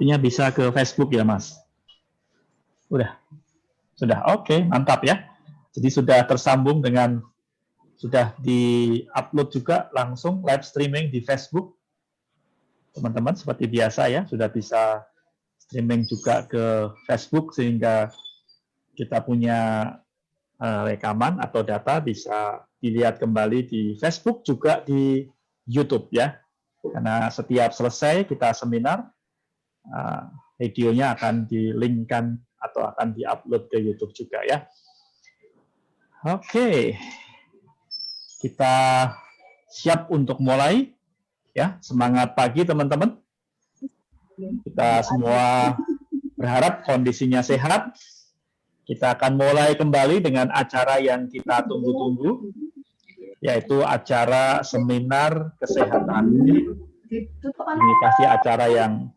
Sepertinya bisa ke Facebook ya, Mas. Sudah. Oke, mantap ya. Jadi sudah tersambung dengan, sudah di-upload juga langsung live streaming di Facebook. Teman-teman seperti biasa ya, sudah bisa streaming juga ke Facebook sehingga kita punya rekaman atau data bisa dilihat kembali di Facebook juga di YouTube ya. Karena setiap selesai kita seminar, videonya akan di-linkkan atau akan di-upload ke YouTube juga ya. Oke, kita siap untuk mulai ya. Semangat pagi teman-teman. Kita semua berharap kondisinya sehat. Kita akan mulai kembali dengan acara yang kita tunggu-tunggu, yaitu acara seminar kesehatan. Ini pasti acara yang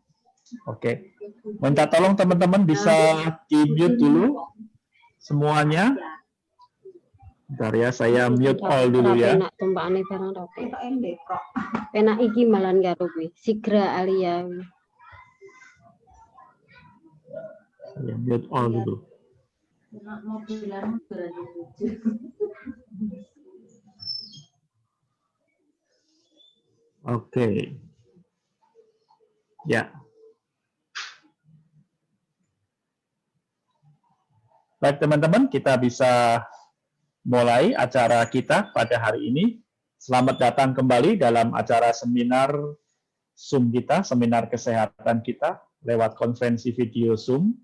oke. Minta tolong teman-teman bisa di-mute dulu semuanya. Bentar ya, saya mute all dulu ya. Penak iki malan karo kuwi. Sigra Alia. Saya mute all dulu. Oke. Ya. Baik teman-teman, kita bisa mulai acara kita pada hari ini. Selamat datang kembali dalam acara seminar Zoom kita, seminar kesehatan kita lewat konferensi video Zoom.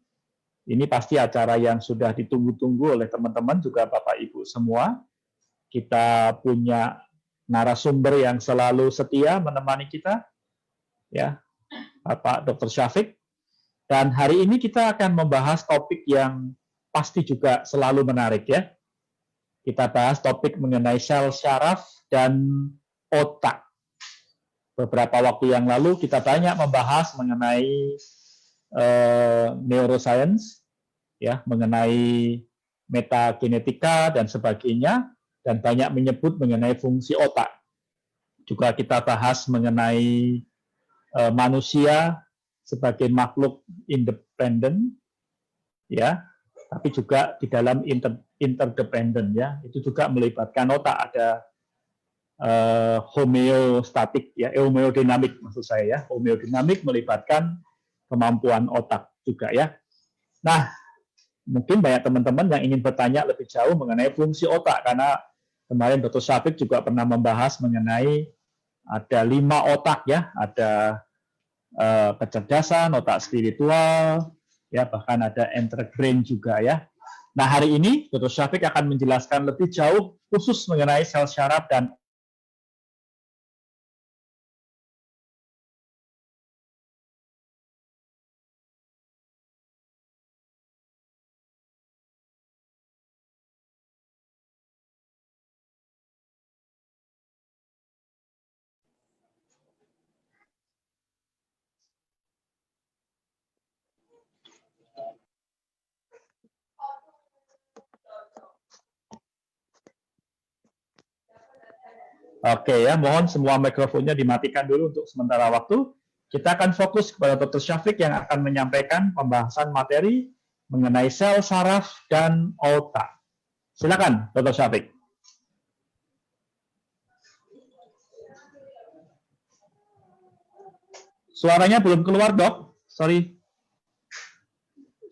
Ini pasti acara yang sudah ditunggu-tunggu oleh teman-teman, juga Bapak Ibu semua. Kita punya narasumber yang selalu setia menemani kita, ya, Bapak Dr. Syafiq. Dan hari ini kita akan membahas topik yang pasti juga selalu menarik ya. Kita bahas topik mengenai sel syaraf dan otak. Beberapa waktu yang lalu kita banyak membahas mengenai neuroscience, ya, mengenai metagenetika dan sebagainya, dan banyak menyebut mengenai fungsi otak. Juga kita bahas mengenai manusia sebagai makhluk independen, ya, tapi juga di dalam interdependen, ya, itu juga melibatkan otak. Ada homeostatik, ya, homeodinamik maksud saya, ya, homeodinamik melibatkan kemampuan otak juga ya. Nah, mungkin banyak teman-teman yang ingin bertanya lebih jauh mengenai fungsi otak, karena kemarin Dr. Syafiq juga pernah membahas mengenai ada 5 otak ya, ada kecerdasan, otak spiritual, ya, bahkan ada enteric brain juga ya. Nah, hari ini Dr. Syafiq akan menjelaskan lebih jauh khusus mengenai sel syaraf dan oke ya, mohon semua mikrofonnya dimatikan dulu untuk sementara waktu. Kita akan fokus kepada Dr. Syafiq yang akan menyampaikan pembahasan materi mengenai sel saraf dan otak. Silakan, Dr. Syafiq. Suaranya belum keluar, Dok. Sorry.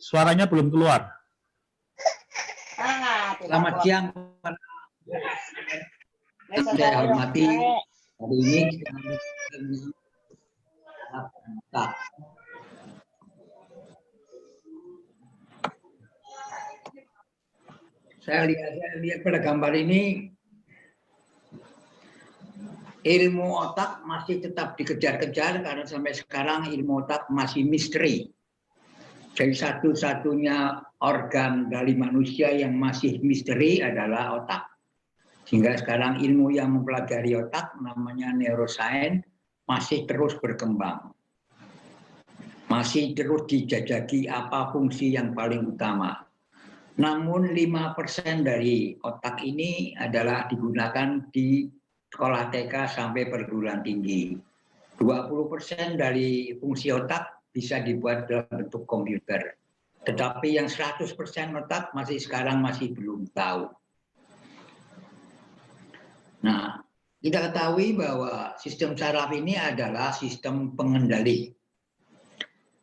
Suaranya belum keluar. Selamat siang. Saya hormati hari ini saya lihat pada gambar ini, ilmu otak masih tetap dikejar-kejar karena sampai sekarang ilmu otak masih misteri. Jadi satu-satunya organ dari manusia yang masih misteri adalah otak. Sehingga sekarang ilmu yang mempelajari otak namanya neuroscience masih terus berkembang. Masih terus dijajaki apa fungsi yang paling utama. Namun 5% dari otak ini adalah digunakan di sekolah TK sampai perguruan tinggi. 20% dari fungsi otak bisa dibuat dalam bentuk komputer. Tetapi yang 100% otak sekarang masih belum tahu. Nah, kita ketahui bahwa sistem saraf ini adalah sistem pengendali.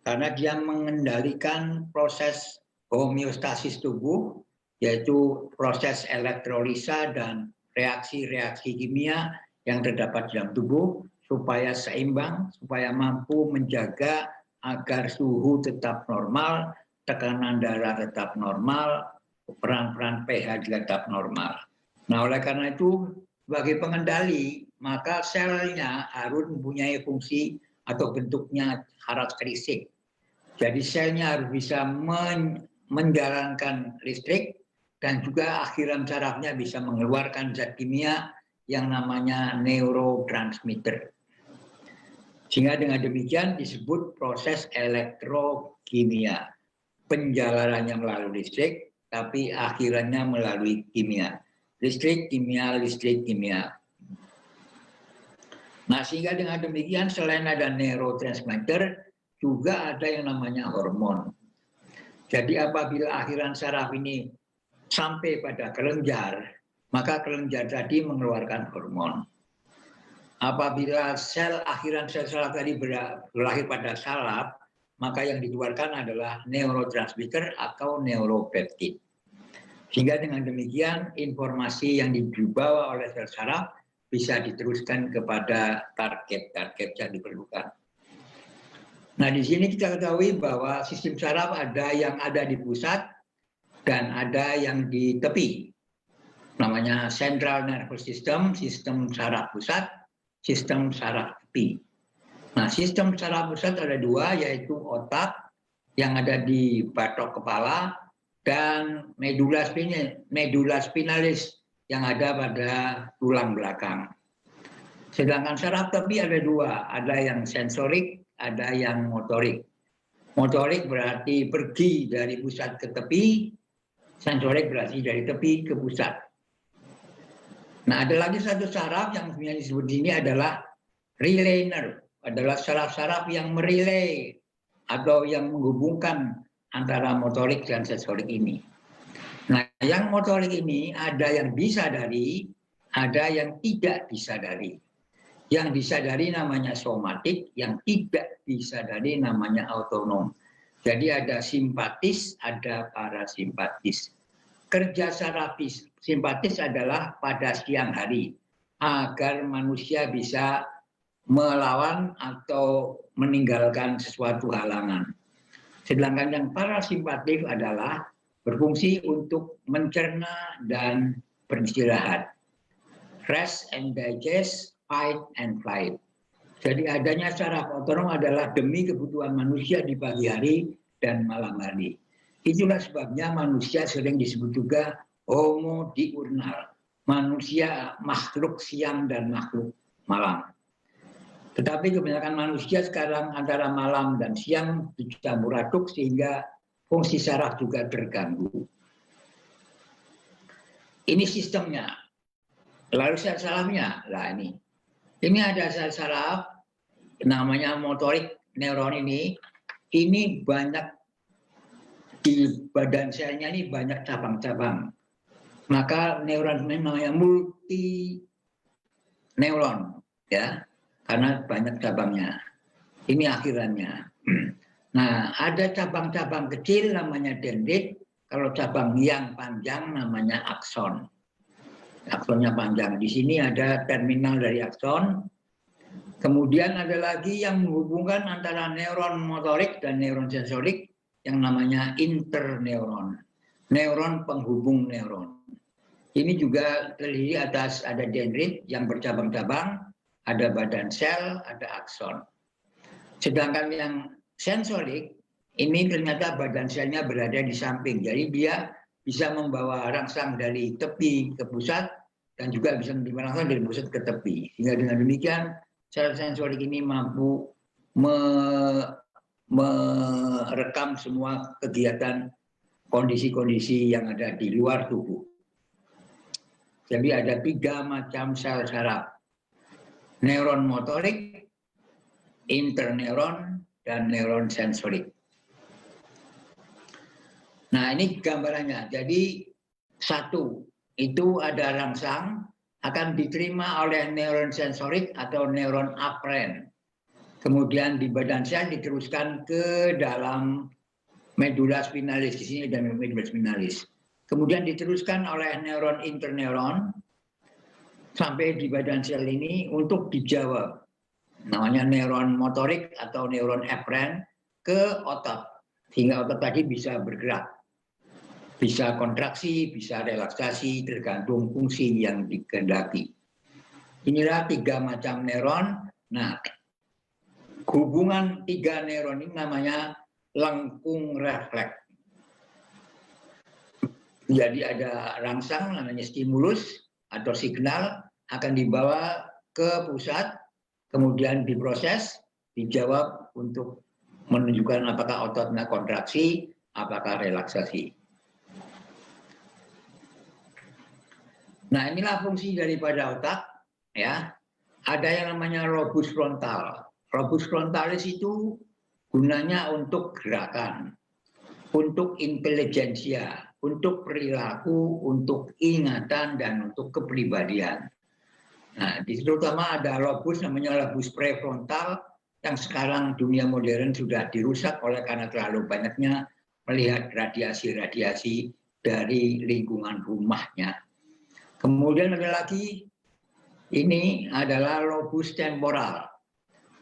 Karena dia mengendalikan proses homeostasis tubuh, yaitu proses elektrolisa dan reaksi-reaksi kimia yang terdapat dalam tubuh, supaya seimbang, supaya mampu menjaga agar suhu tetap normal, tekanan darah tetap normal, peran-peran pH juga tetap normal. Nah, oleh karena itu, sebagai pengendali, maka selnya harus mempunyai fungsi atau bentuknya karakteristik. Jadi selnya harus bisa menjalankan listrik dan juga akhiran sarafnya bisa mengeluarkan zat kimia yang namanya neurotransmitter. Sehingga dengan demikian disebut proses elektrokimia. Penjalanannya melalui listrik, tapi akhirannya melalui kimia. Listrik, kimia, listrik, kimia. Nah, sehingga dengan demikian selain ada neurotransmitter, juga ada yang namanya hormon. Jadi apabila akhiran saraf ini sampai pada kelenjar, maka kelenjar tadi mengeluarkan hormon. Apabila akhiran sel saraf tadi berlahir pada saraf, maka yang dikeluarkan adalah neurotransmitter atau neuropeptid. Sehingga dengan demikian informasi yang dibawa oleh sel saraf bisa diteruskan kepada target-target yang diperlukan. Nah, di sini kita ketahui bahwa sistem saraf ada yang ada di pusat dan ada yang di tepi. Namanya central nervous system, sistem saraf pusat, sistem saraf tepi. Nah, sistem saraf pusat ada dua, yaitu otak yang ada di batok kepala dan medula spinalis yang ada pada tulang belakang. Sedangkan saraf tepi ada dua, ada yang sensorik, ada yang motorik. Motorik berarti pergi dari pusat ke tepi, sensorik berarti dari tepi ke pusat. Nah, ada lagi satu saraf yang disebut ini adalah relay nerve, adalah saraf-saraf yang merelay atau yang menghubungkan antara motorik dan sensorik ini. Nah, yang motorik ini ada yang disadari, ada yang tidak disadari. Yang disadari namanya somatik, yang tidak disadari namanya autonom. Jadi ada simpatis, ada parasimpatis. Kerja saraf simpatis adalah pada siang hari, agar manusia bisa melawan atau meninggalkan sesuatu halangan. Sedangkan yang parasimpatif adalah berfungsi untuk mencerna dan beristirahat. Rest and digest, fight and flight. Jadi adanya saraf otonom adalah demi kebutuhan manusia di pagi hari dan malam hari. Itulah sebabnya manusia sering disebut juga homo diurnal. Manusia makhluk siang dan makhluk malam. Tetapi kebanyakan manusia sekarang antara malam dan siang dicampur aduk sehingga fungsi saraf juga terganggu. Ini sistemnya. Lalu sel sarafnya, lah ini. Ini ada sel saraf, namanya motorik neuron ini banyak di badan selnya ini banyak cabang-cabang. Maka neuron ini namanya multi neuron, ya, karena banyak cabangnya. Ini akhirannya. Nah, ada cabang-cabang kecil namanya dendrit. Kalau cabang yang panjang namanya akson. Aksonnya panjang. Di sini ada terminal dari akson. Kemudian ada lagi yang menghubungkan antara neuron motorik dan neuron sensorik yang namanya interneuron. Neuron penghubung neuron. Ini juga terdiri atas ada dendrit yang bercabang-cabang, ada badan sel, ada akson. Sedangkan yang sensorik ini ternyata badan selnya berada di samping. Jadi dia bisa membawa rangsang dari tepi ke pusat dan juga bisa menerima rangsang dari pusat ke tepi. Sehingga dengan demikian sel sensorik ini mampu merekam semua kegiatan kondisi-kondisi yang ada di luar tubuh. Jadi ada 3 macam sel saraf. Neuron motorik, interneuron, dan neuron sensorik. Nah, ini gambarannya. Jadi satu, itu ada rangsang akan diterima oleh neuron sensorik atau neuron aferen. Kemudian di badan sel diteruskan ke dalam medula spinalis. Di sini ada medula spinalis. Kemudian diteruskan oleh neuron interneuron sampai di badan sel ini untuk dijawab. Namanya neuron motorik atau neuron aferen ke otot. Sehingga otot tadi bisa bergerak. Bisa kontraksi, bisa relaksasi, tergantung fungsi yang dikehendaki. Inilah 3 macam neuron. Nah, hubungan 3 neuron ini namanya lengkung refleks. Jadi ada rangsang namanya stimulus atau signal akan dibawa ke pusat, kemudian diproses, dijawab untuk menunjukkan apakah ototnya kontraksi, apakah relaksasi. Nah, inilah fungsi daripada otak, ya. Ada yang namanya lobus frontal. Lobus frontalis itu gunanya untuk gerakan, untuk intelijensia, untuk perilaku, untuk ingatan, dan untuk kepribadian. Nah, di situ terutama ada lobus namanya lobus prefrontal yang sekarang dunia modern sudah dirusak oleh karena terlalu banyaknya melihat radiasi-radiasi dari lingkungan rumahnya. Kemudian ada lagi, ini adalah lobus temporal.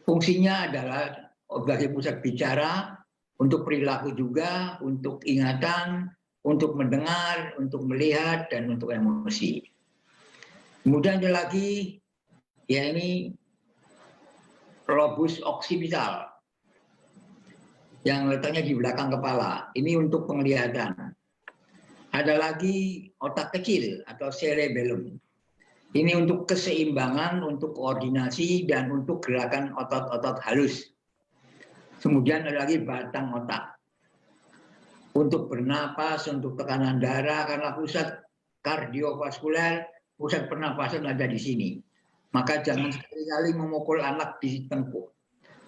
Fungsinya adalah sebagai pusat bicara, untuk perilaku juga, untuk ingatan, untuk mendengar, untuk melihat, dan untuk emosi. Kemudian ada lagi, ya ini lobus oksipital, yang letaknya di belakang kepala. Ini untuk penglihatan. Ada lagi otak kecil atau cerebellum. Ini untuk keseimbangan, untuk koordinasi, dan untuk gerakan otot-otot halus. Kemudian ada lagi batang otak. Untuk bernapas, untuk tekanan darah, karena pusat kardiovaskuler, pusat pernapasan ada di sini. Maka jangan sekali-kali memukul anak di tengkuk,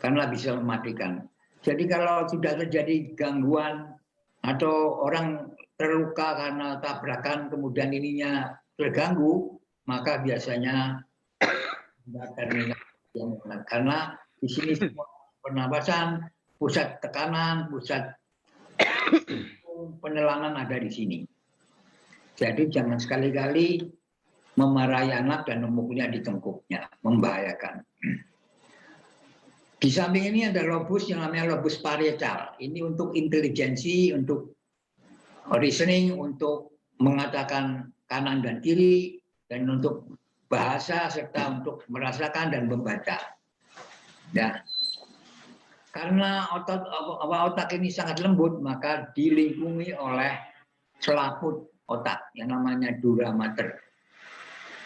karena bisa mematikan. Jadi kalau sudah terjadi gangguan atau orang terluka karena tabrakan, kemudian ininya terganggu, maka biasanya karena di sini semua pernapasan, pusat tekanan, pusat penelangan ada di sini. Jadi jangan sekali-kali memarahi anak dan memukulnya di tengkuknya, membahayakan. Di samping ini ada lobus yang namanya lobus parietal. Ini untuk intelijensi, untuk reasoning, untuk mengatakan kanan dan kiri, dan untuk bahasa, serta untuk merasakan dan membaca. Ya. Karena otak ini sangat lembut, maka dilingkungi oleh selaput otak yang namanya dura mater.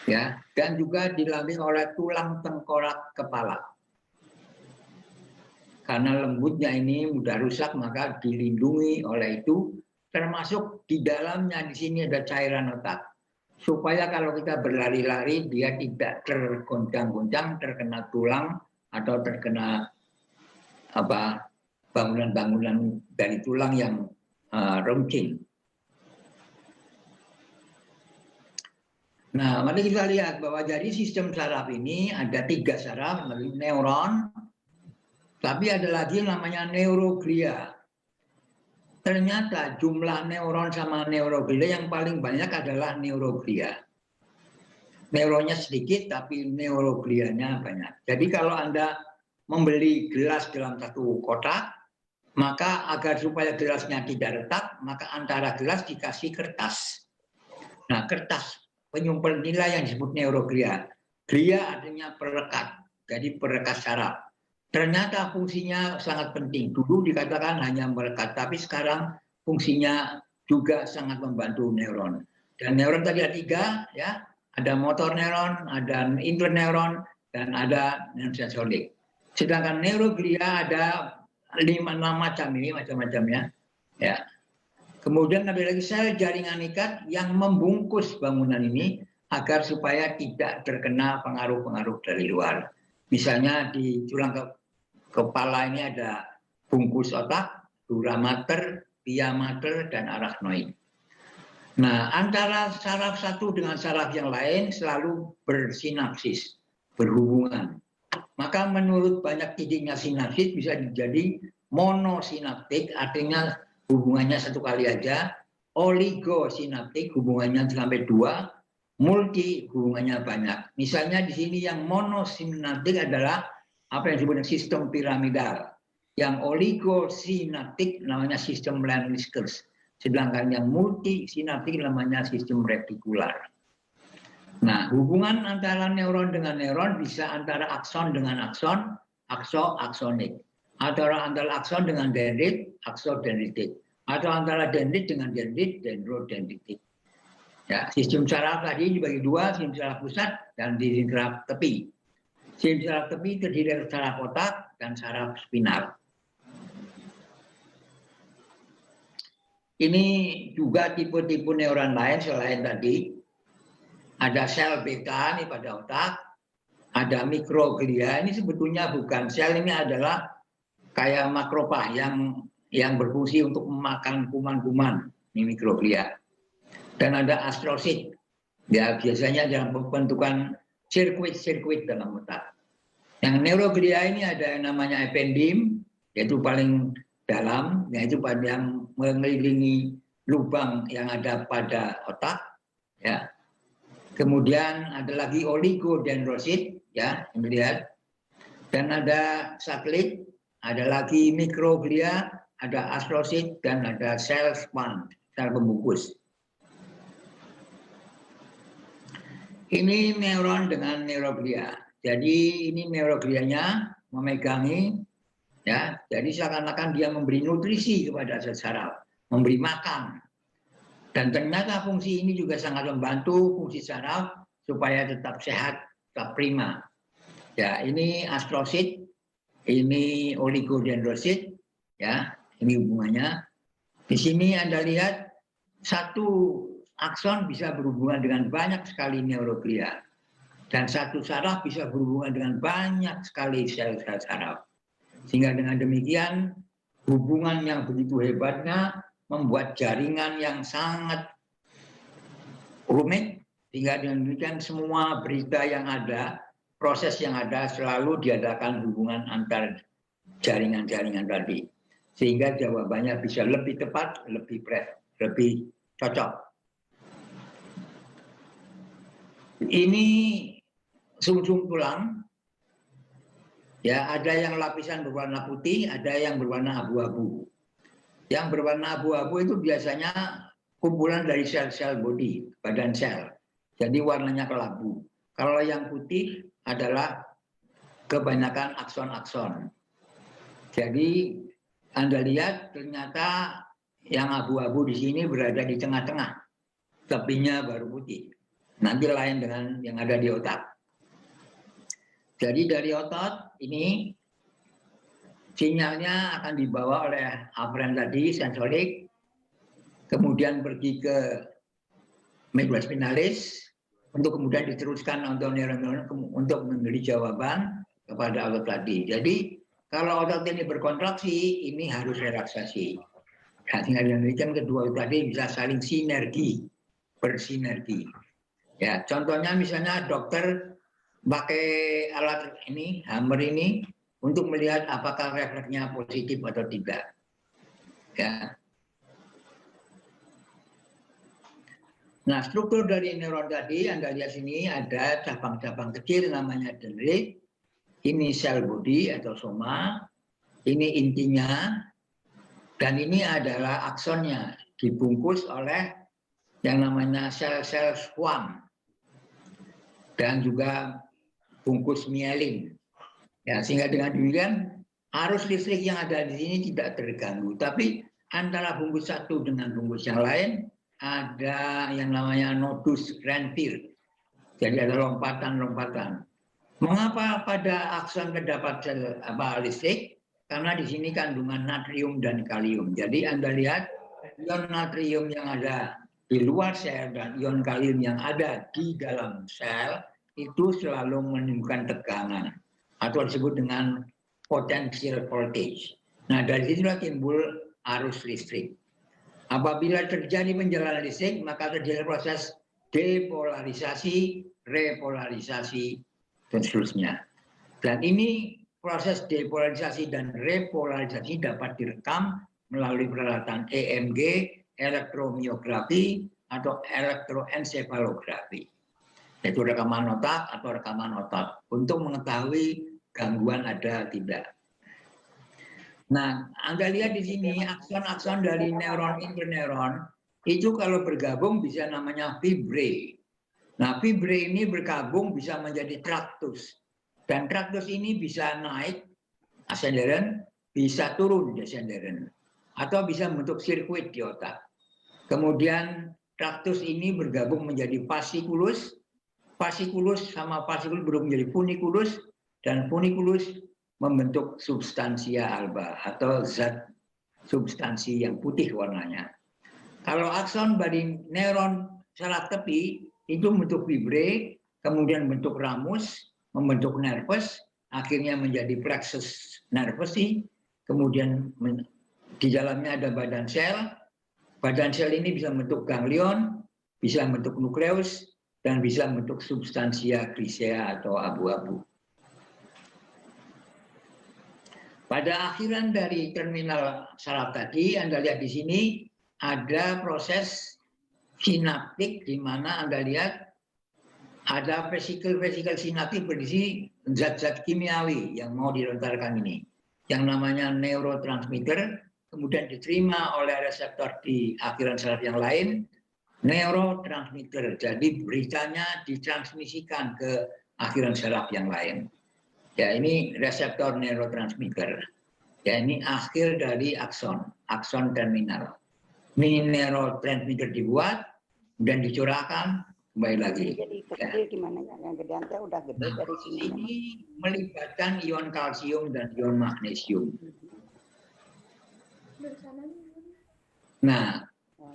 Ya, dan juga dilindungi oleh tulang tengkorak kepala. Karena lembutnya ini mudah rusak, maka dilindungi oleh itu, termasuk di dalamnya di sini ada cairan otak. Supaya kalau kita berlari-lari dia tidak tergoncang-goncang, terkena tulang atau terkena bangunan-bangunan dari tulang yang runcing. Nah, mari kita lihat bahwa dari sistem saraf ini ada 3 saraf, neuron, tapi ada lagi yang namanya neuroglia. Ternyata jumlah neuron sama neuroglia yang paling banyak adalah neuroglia. Neuronnya sedikit, tapi neuroglianya banyak. Jadi kalau Anda membeli gelas dalam satu kotak, maka agar supaya gelasnya tidak retak, maka antara gelas dikasih kertas. Nah, kertas penyumpel nilai yang disebut neuroglia. Glia artinya perekat, jadi perekat saraf. Ternyata fungsinya sangat penting. Dulu dikatakan hanya merekat, tapi sekarang fungsinya juga sangat membantu neuron. Dan neuron tadi ada 3, ya. Ada motor neuron, ada interneuron, dan ada neuron sensorik. Sedangkan neuroglia ada 5-6 macam ini, macam-macamnya. Ya. Kemudian ada lagi sel jaringan ikat yang membungkus bangunan ini agar supaya tidak terkena pengaruh-pengaruh dari luar. Misalnya di tulang kepala ini ada bungkus otak, dura mater, pia mater, dan arachnoid. Nah, antara saraf satu dengan saraf yang lain selalu bersinapsis, berhubungan. Maka menurut banyak tidaknya sinapsis bisa jadi monosinaptik, artinya hubungannya satu kali aja, oligosinaptik, hubungannya sampai 2, multi, hubungannya banyak. Misalnya di sini yang monosinaptik adalah apa yang disebut sistem piramidal. Yang oligosinaptik namanya sistem Lenniskers. Sedangkan yang multisinaptik namanya sistem retikular. Nah, hubungan antara neuron dengan neuron bisa antara akson dengan akson, aksonik. Antara akson dengan dendrit, aksodendritik. Atau antara dendrit dengan dendrit, dendrodendritik. Ya, sistem saraf tadi dibagi 2, sistem saraf pusat dan sistem saraf tepi. Sistem saraf tepi terdiri dari saraf otak dan saraf spinal. Ini juga tipe-tipe neuron lain selain tadi. Ada sel beta nih pada otak, ada mikroglia. Ini sebetulnya bukan sel, ini adalah kayak makrofag yang berfungsi untuk memakan kuman-kuman, ini mikroglia. Dan ada astrosit, ya biasanya dalam pembentukan sirkuit-sirkuit dalam otak. Yang neuroglia ini ada yang namanya ependim, yaitu paling dalam, yaitu yang mengelilingi lubang yang ada pada otak, ya. Kemudian ada lagi oligodendrosit, ya, melihat, dan ada satelit, ada lagi mikroglia, ada astrosit, dan ada sel span, sel pembungkus. Ini neuron dengan neuroglia. Jadi ini neuroglianya memegangi, ya, jadi seakan-akan dia memberi nutrisi kepada sel saraf, memberi makan. Dan ternyata fungsi ini juga sangat membantu fungsi saraf supaya tetap sehat, tetap prima. Ya, ini astrosit, ini oligodendrosit, ya, ini hubungannya. Di sini Anda lihat satu akson bisa berhubungan dengan banyak sekali neuroglia. Dan satu saraf bisa berhubungan dengan banyak sekali sel-sel saraf. Sehingga dengan demikian hubungan yang begitu hebatnya membuat jaringan yang sangat rumit, sehingga dengan demikian semua berita yang ada, proses yang ada selalu diadakan hubungan antar jaringan-jaringan tadi. Sehingga jawabannya bisa lebih tepat, lebih cocok. Ini sum-sum tulang. Ya, ada yang lapisan berwarna putih, ada yang berwarna abu-abu. Yang berwarna abu-abu itu biasanya kumpulan dari sel-sel bodi, badan sel. Jadi warnanya kelabu. Kalau yang putih adalah kebanyakan akson-akson. Jadi Anda lihat ternyata yang abu-abu di sini berada di tengah-tengah. Tepinya baru putih. Nanti lain dengan yang ada di otak. Jadi dari otot ini sinyalnya akan dibawa oleh aferen tadi, sensorik, kemudian pergi ke medula spinalis, untuk kemudian diteruskan untuk neuron untuk memberi jawaban kepada otot tadi. Jadi kalau otot ini berkontraksi, ini harus relaksasi. Nah, tinggal demikian kedua otot tadi bisa saling sinergi, bersinergi. Ya, contohnya misalnya dokter pakai alat ini, hammer ini, untuk melihat apakah refleksnya positif atau tidak. Ya. Nah, struktur dari neuron tadi, Anda lihat sini ada cabang-cabang kecil namanya dendrit. Ini sel bodi atau soma. Ini intinya. Dan ini adalah aksonnya, dibungkus oleh yang namanya sel-sel schwann. Dan juga bungkus mielin. Ya, sehingga dengan demikian arus listrik yang ada di sini tidak terganggu. Tapi antara bungkus satu dengan bungkus yang lain ada yang namanya nodus Rentier. Jadi ada lompatan-lompatan. Mengapa pada akson terdapat listrik? Karena di sini kandungan natrium dan kalium. Jadi Anda lihat ion natrium yang ada di luar sel dan ion kalium yang ada di dalam sel itu selalu menimbulkan tegangan atau disebut dengan potential voltage. Nah, dari situlah timbul arus listrik. Apabila terjadi penjalanan listrik, maka terjadi proses depolarisasi, repolarisasi, dan seterusnya. Dan ini proses depolarisasi dan repolarisasi dapat direkam melalui peralatan EMG, elektromiografi, atau elektroensefalografi, yaitu rekaman otak atau rekaman otot, untuk mengetahui gangguan ada tidak. Nah, Anda lihat di sini akson-akson dari neuron interneuron itu kalau bergabung bisa namanya fibrae. Nah, fibrae ini bergabung bisa menjadi traktus. Dan traktus ini bisa naik ascenderen, bisa turun descenderen, atau bisa membentuk sirkuit di otak. Kemudian traktus ini bergabung menjadi fasciculus, fasciculus sama fasciculus berubah menjadi funiculus, dan funiculus membentuk substansia alba atau zat substansi yang putih warnanya. Kalau akson dari neuron saraf tepi itu membentuk fibrae, kemudian bentuk ramus, membentuk nervus, akhirnya menjadi plexus nervosi, kemudian di dalamnya ada badan sel. Badan sel ini bisa membentuk ganglion, bisa membentuk nukleus, dan bisa membentuk substansia grisea atau abu-abu. Pada akhiran dari terminal saraf tadi, Anda lihat di sini ada proses sinaptik di mana Anda lihat ada vesikel-vesikel sinaptik berisi zat-zat kimiawi yang mau dilontarkan ini, yang namanya neurotransmitter, kemudian diterima oleh reseptor di akhiran saraf yang lain, neurotransmitter. Jadi beritanya ditransmisikan ke akhiran saraf yang lain. Ya, ini reseptor neurotransmitter. Ya, ini akhir dari akson, akson terminal. Ini neurotransmitter dibuat, dan dicurahkan, kembali lagi. Jadi kecil gimana ya? Yang gedean teh udah gede dari sini. Ini melibatkan ion kalsium dan ion magnesium. Nah,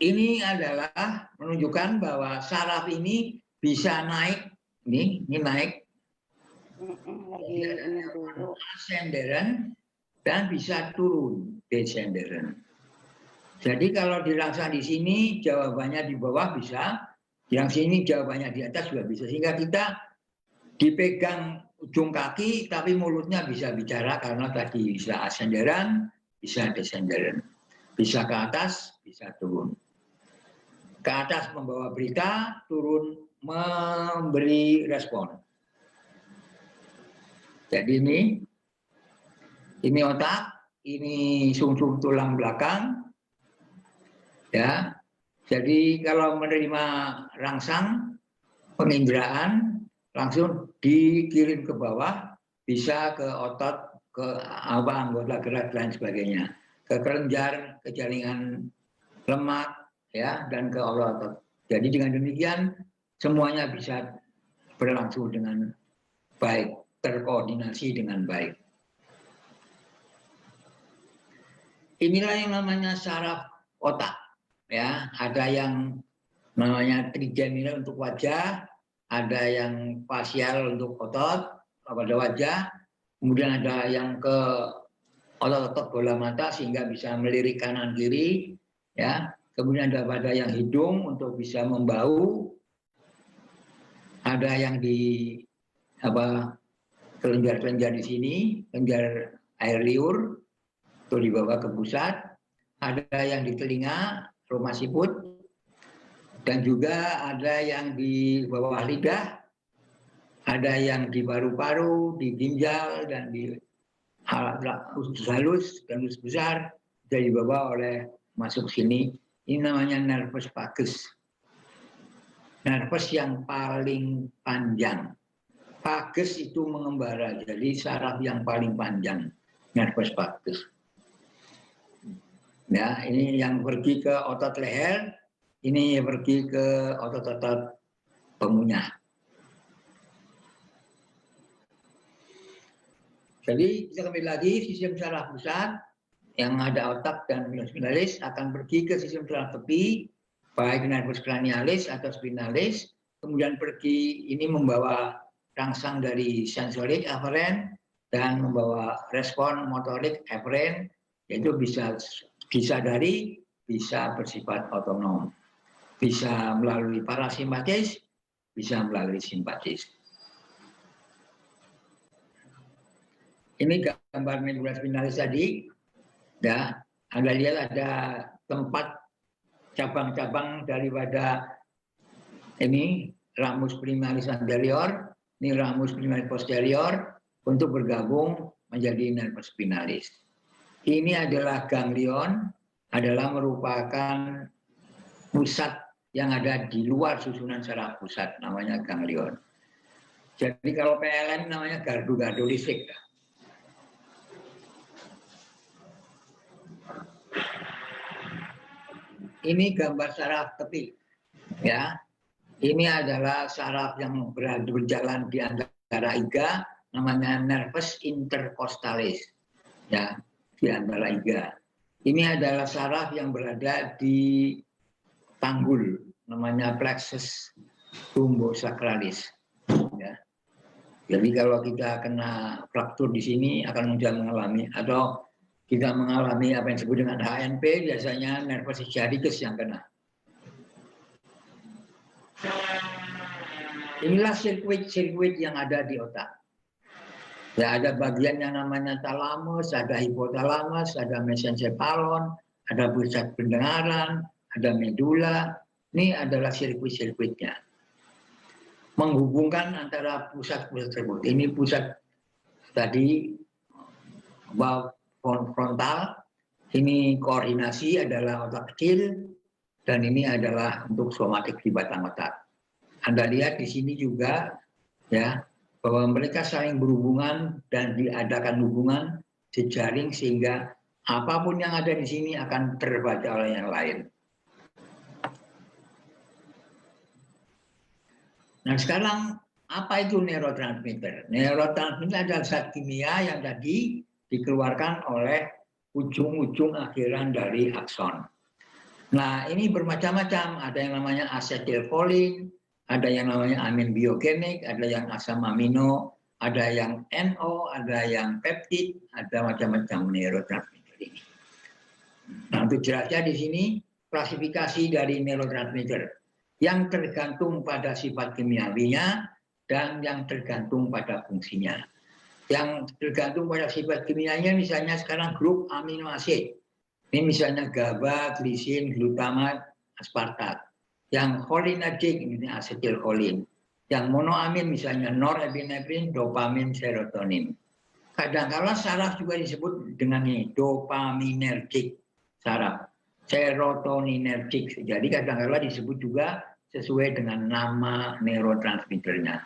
ini adalah menunjukkan bahwa saraf ini bisa naik, ini naik, lagi ini dulu. ascenderen, dan bisa turun, descenderen. Jadi kalau dirangsang di sini, jawabannya di bawah bisa, yang sini jawabannya di atas juga bisa. Sehingga kita dipegang ujung kaki, tapi mulutnya bisa bicara karena tadi bisa ascenderen, bisa descenderen. Bisa ke atas, bisa turun. Ke atas membawa berita, turun memberi respon. Jadi ini otak, ini sumsum tulang belakang. Ya, jadi kalau menerima rangsang penginderaan langsung dikirim ke bawah, bisa ke otot, ke anggota gerak dan sebagainya, ke kelenjar, ke jaringan lemak, ya, dan ke otot. Jadi dengan demikian semuanya bisa berlangsung dengan baik, terkoordinasi dengan baik. Inilah yang namanya saraf otak. Ya, ada yang namanya trigeminal untuk wajah, ada yang fasial untuk otot pada wajah, kemudian ada yang ke otot-otot bola mata sehingga bisa melirik kanan kiri, ya. Kemudian ada pada yang hidung untuk bisa membau, ada yang di kelenjar-kelenjar di sini, kelenjar air liur itu dibawa ke pusat, ada yang di telinga, roma siput, dan juga ada yang di bawah lidah, ada yang di paru-paru, di ginjal, dan di usus halus dan usus besar, bisa dibawa oleh masuk sini. Ini namanya nervus vagus. Nervus yang paling panjang. Vagus itu mengembara, jadi saraf yang paling panjang, nervus vagus. Ya, ini yang pergi ke otot leher, ini pergi ke otot-otot pengunyah. Jadi kita kembali lagi, sistem saraf pusat yang ada otak dan spinalis akan pergi ke sistem saraf tepi, baik nervus cranialis atau spinalis, kemudian pergi ini membawa rangsang dari sensorik aferen dan membawa respon motorik aferen, yaitu bisa disadari, bisa bersifat otonom, bisa melalui parasimpatis, bisa melalui simpatis. Ini gambar medulla spinalis tadi, ya. Anda lihat ada tempat cabang-cabang daripada ini ramus primaris anterior, ini ramus primaris posterior untuk bergabung menjadi nervus spinalis. Ini adalah ganglion, adalah merupakan pusat yang ada di luar susunan saraf pusat, namanya ganglion. Jadi kalau PLN namanya gardu-gardu listrik. Ini gambar saraf tepi, ya. Ini adalah saraf yang berjalan di antara iga, namanya nervus intercostalis, ya, di antara iga. Ini adalah saraf yang berada di panggul, namanya plexus tumbosacralis. Ya. Jadi kalau kita kena fraktur di sini akan mudah mengalami, atau kita mengalami apa yang disebut dengan HNP, biasanya nervus sciaticus yang kena. Inilah sirkuit-sirkuit yang ada di otak. Ya, ada bagian yang namanya talamus, ada hipotalamus, ada mesencephalon, ada pusat pendengaran, ada medula. Ini adalah sirkuit-sirkuitnya. Menghubungkan antara pusat-pusat tersebut. Ini pusat tadi frontal, ini koordinasi adalah otak kecil, dan ini adalah untuk somatik di batang otak. Anda lihat di sini juga, ya, bahwa mereka saling berhubungan dan diadakan hubungan jejaring sehingga apapun yang ada di sini akan terbaca oleh yang lain. Nah sekarang apa itu neurotransmitter? Neurotransmitter adalah zat kimia yang tadi dikeluarkan oleh ujung-ujung akhiran dari akson. Nah ini bermacam-macam, ada yang namanya asetylkolin, ada yang namanya amin biogenik, ada yang asam amino, ada yang NO, ada yang peptid, ada macam-macam neurotransmitter ini. Nah untuk jelasnya di sini klasifikasi dari neurotransmitter yang tergantung pada sifat kimiawinya dan yang tergantung pada fungsinya. Yang tergantung pada sifat kimianya misalnya sekarang grup amino asid. Ini misalnya GABA, glisin, glutamat, aspartat. Yang cholinergic ini asetylkolin. Yang monoamin misalnya norepinefrin, dopamin, serotonin. Kadang-kala saraf juga disebut dengan ini dopaminergic saraf, serotoninergic. Jadi kadang-kala disebut juga sesuai dengan nama neurotransmitternya.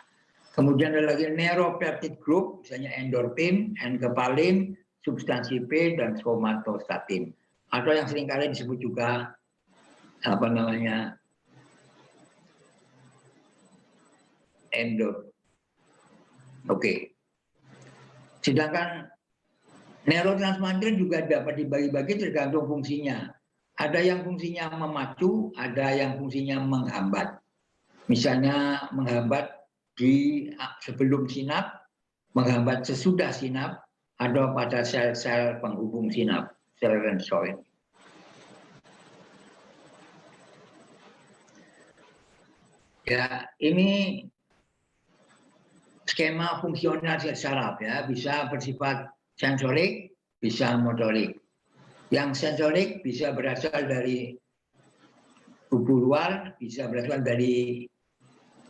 Kemudian ada lagi neuropeptide group, misalnya endorfin, enkepalin, substansi P, dan somatostatin. Atau yang seringkali disebut juga apa namanya Oke. Sedangkan neurotransmitter juga dapat dibagi-bagi tergantung fungsinya. Ada yang fungsinya memacu, ada yang fungsinya menghambat. Misalnya menghambat di sebelum sinap, menghambat sesudah sinap, atau pada sel-sel penghubung sinap, sel rensoid. Ya, ini skema fungsional saraf ya, bisa bersifat sensorik, bisa motorik. Yang sensorik bisa berasal dari tubuh luar, bisa berasal dari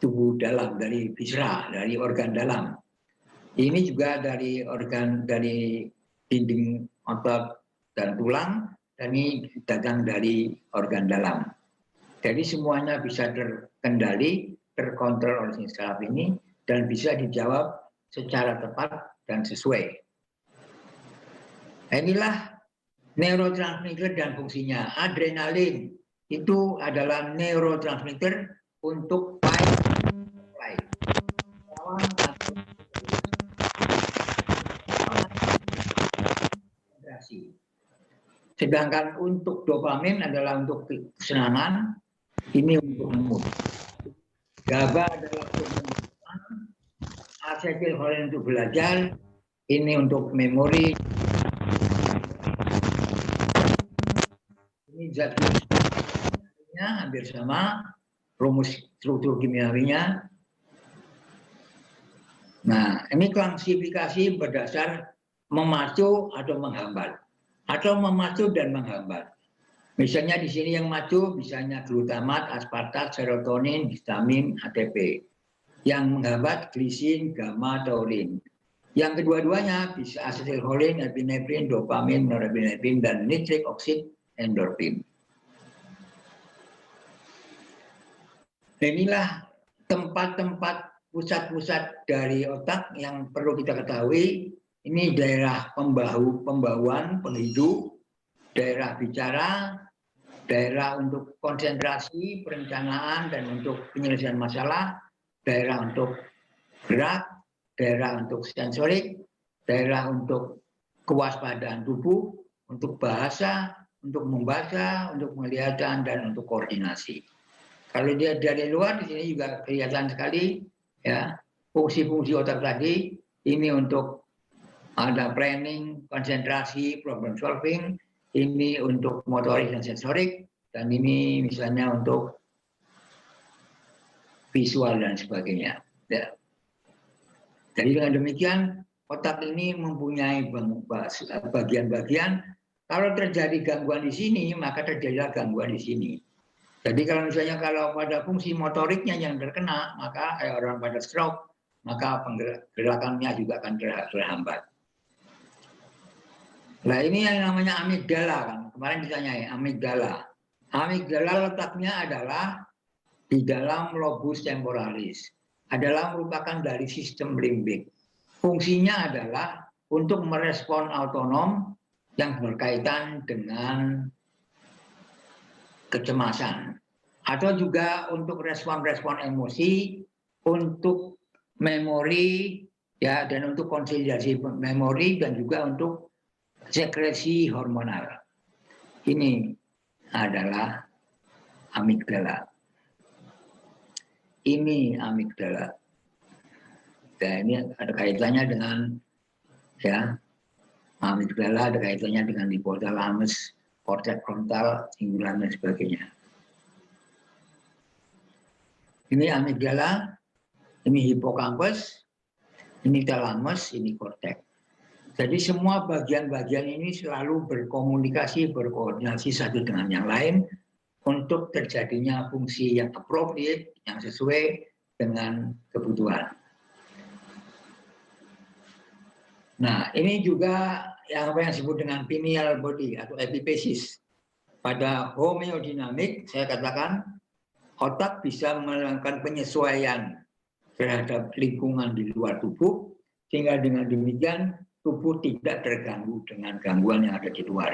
tubuh dalam, dari viscera, dari organ dalam. Ini juga dari organ, dari dinding otot dan tulang, dan ini datang dari organ dalam. Jadi semuanya bisa terkendali, terkontrol oleh saraf ini, dan bisa dijawab secara tepat dan sesuai. Inilah neurotransmitter dan fungsinya. Adrenalin itu adalah neurotransmitter untuk fight. Sedangkan untuk dopamin adalah untuk kesenangan, ini untuk mood. GABA adalah untuk menyimpan, asetylkolin untuk belajar, ini untuk memori, zat kimiawinya hampir sama, rumus struktur kimiawinya. Nah, ini klasifikasi berdasar memacu atau menghambat, atau memacu dan menghambat. Misalnya di sini yang macu, misalnya glutamat, aspartat, serotonin, histamin, ATP. Yang menghambat glisin, gamma, taurin. Yang kedua-duanya bisa asetilholin, epinefrin, dopamin, norepinefrin, dan nitrik oksid, endorfin. Inilah tempat-tempat pusat-pusat dari otak yang perlu kita ketahui. Ini daerah pembauan, penghidup, daerah bicara, daerah untuk konsentrasi, perencanaan, dan untuk penyelesaian masalah, daerah untuk gerak, daerah untuk sensorik, daerah untuk kewaspadaan tubuh, untuk bahasa, untuk membaca, untuk penglihatan, dan untuk koordinasi. Kalau dia dari luar, di sini juga kelihatan sekali, ya, fungsi-fungsi otak tadi. Ini untuk ada planning, konsentrasi, problem solving. Ini untuk motorik dan sensorik, dan ini misalnya untuk visual dan sebagainya. Ya. Jadi dengan demikian, otak ini mempunyai bagian-bagian. Kalau terjadi gangguan di sini, maka terjadilah gangguan di sini. Jadi kalau misalnya kalau pada fungsi motoriknya yang terkena, maka orang pada stroke, maka gerakannya juga akan terhambat. Nah ini yang namanya amigdala kan. Kemarin ditanyai amigdala. Amigdala letaknya adalah di dalam lobus temporalis. Adalah merupakan dari sistem limbik. Fungsinya adalah untuk merespon autonom yang berkaitan dengan kecemasan. Atau juga untuk respon-respon emosi, untuk memori, ya, dan untuk konsolidasi memori, dan juga untuk sekresi hormonal. Ini adalah amigdala. Ini amigdala. Dan ini ada kaitannya dengan, ya, amigdala ada kaitannya dengan hipotalamus, korteks frontal, cinggulan, dan sebagainya. Ini amigdala, ini hipokampus, ini talamus, ini korteks. Jadi semua bagian-bagian ini selalu berkomunikasi, berkoordinasi satu dengan yang lain untuk terjadinya fungsi yang appropriate, yang sesuai dengan kebutuhan. Nah, ini juga yang disebut dengan pineal body atau epipesis. Pada homeodinamik, saya katakan, otak bisa melakukan penyesuaian terhadap lingkungan di luar tubuh, sehingga dengan demikian tubuh tidak terganggu dengan gangguan yang ada di luar.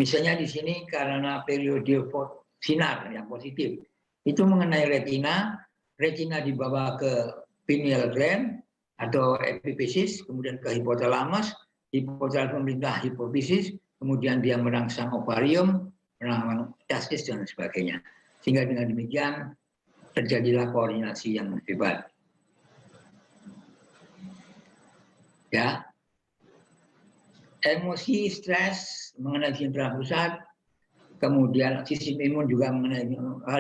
Misalnya di sini karena periode sinar yang positif, itu mengenai retina, retina dibawa ke pineal gland atau epipesis, kemudian ke hipotalamus, hipotalamus memerintah hipofisis, kemudian dia merangsang ovarium, merangsang testis, dan sebagainya. Sehingga dengan demikian terjadilah koordinasi yang hebat. Ya, emosi, stres mengenai indera pusat, kemudian sistem imun juga mengenai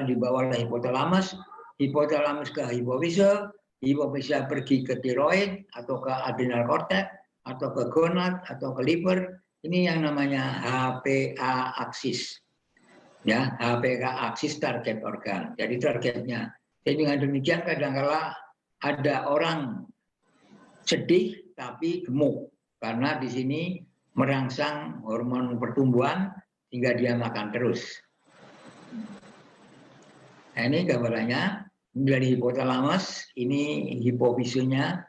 di bawah hipotalamus, hipotalamus ke hipofise, hipofise pergi ke tiroid atau ke adrenal cortex atau ke gonad atau ke liver. Ini yang namanya HPA aksis. Ya, HPA aksis target organ. Jadi targetnya. Jadi dengan demikian kadang-kala ada orang sedih tapi gemuk karena di sini merangsang hormon pertumbuhan hingga dia makan terus. Nah, ini gambarannya dari hipotalamus, ini hipofisenya.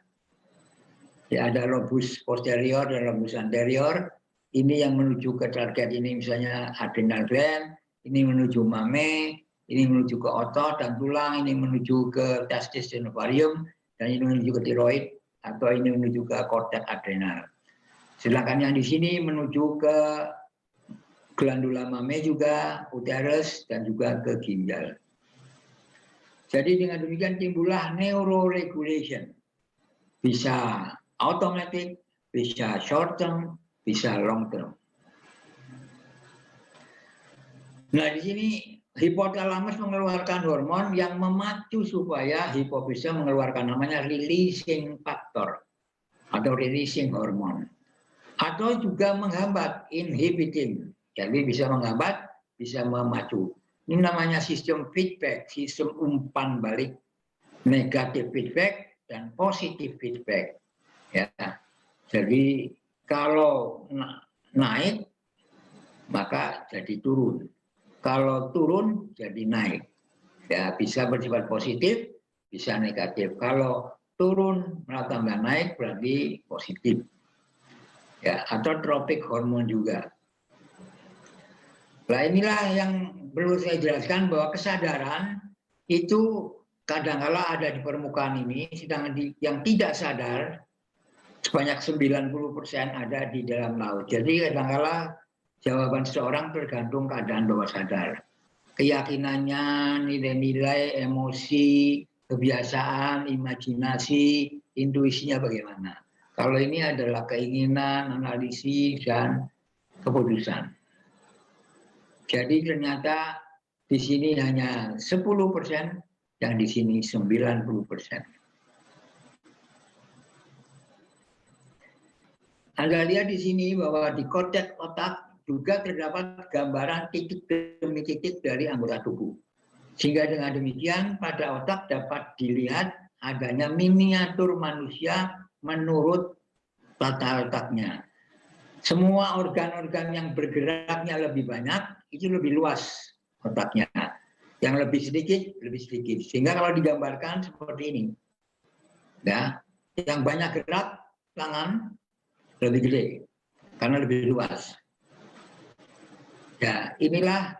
Ya, ada lobus posterior dan lobus anterior. Ini yang menuju ke target ini misalnya adrenal gland, ini menuju mame, ini menuju ke otot dan tulang, ini menuju ke testis dan ovarium, dan ini menuju ke tiroid atau ini menuju ke korteks adrenal. Sedangkan yang di sini menuju ke glandula mame juga, uterus, dan juga ke ginjal. Jadi dengan demikian timbullah neuroregulation. Bisa automatic, bisa short term, bisa long term. Nah, di sini hipotalamus mengeluarkan hormon yang memacu supaya hipofisa mengeluarkan, namanya releasing factor atau releasing hormon. Atau juga menghambat, inhibiting. Jadi bisa menghambat, bisa memacu. Ini namanya sistem feedback, sistem umpan balik, negatif feedback dan positif feedback. Ya. Jadi kalau naik maka jadi turun. Kalau turun jadi naik. Ya, bisa bersifat positif, bisa negatif. Kalau turun malah tambah naik berarti positif. Ya, atau tropik hormon juga. Nah, inilah yang perlu saya jelaskan, bahwa kesadaran itu kadang-kala ada di permukaan ini, sedangkan yang tidak sadar sebanyak 90% ada di dalam laut. Jadi kadang-kala jawaban seseorang tergantung keadaan bawah sadar. Keyakinannya, nilai-nilai, emosi, kebiasaan, imajinasi, intuisinya bagaimana. Kalau ini adalah keinginan, analisis, dan keputusan. Jadi ternyata di sini hanya 10%, yang di sini 90%. Anda lihat di sini bahwa di korteks otak juga terdapat gambaran titik demi titik dari anggota tubuh. Sehingga dengan demikian pada otak dapat dilihat adanya miniatur manusia menurut tata letaknya. Semua organ-organ yang bergeraknya lebih banyak, itu lebih luas otaknya. Yang lebih sedikit. Sehingga kalau digambarkan seperti ini. Ya, yang banyak gerak, tangan lebih gede, karena lebih luas. Ya, inilah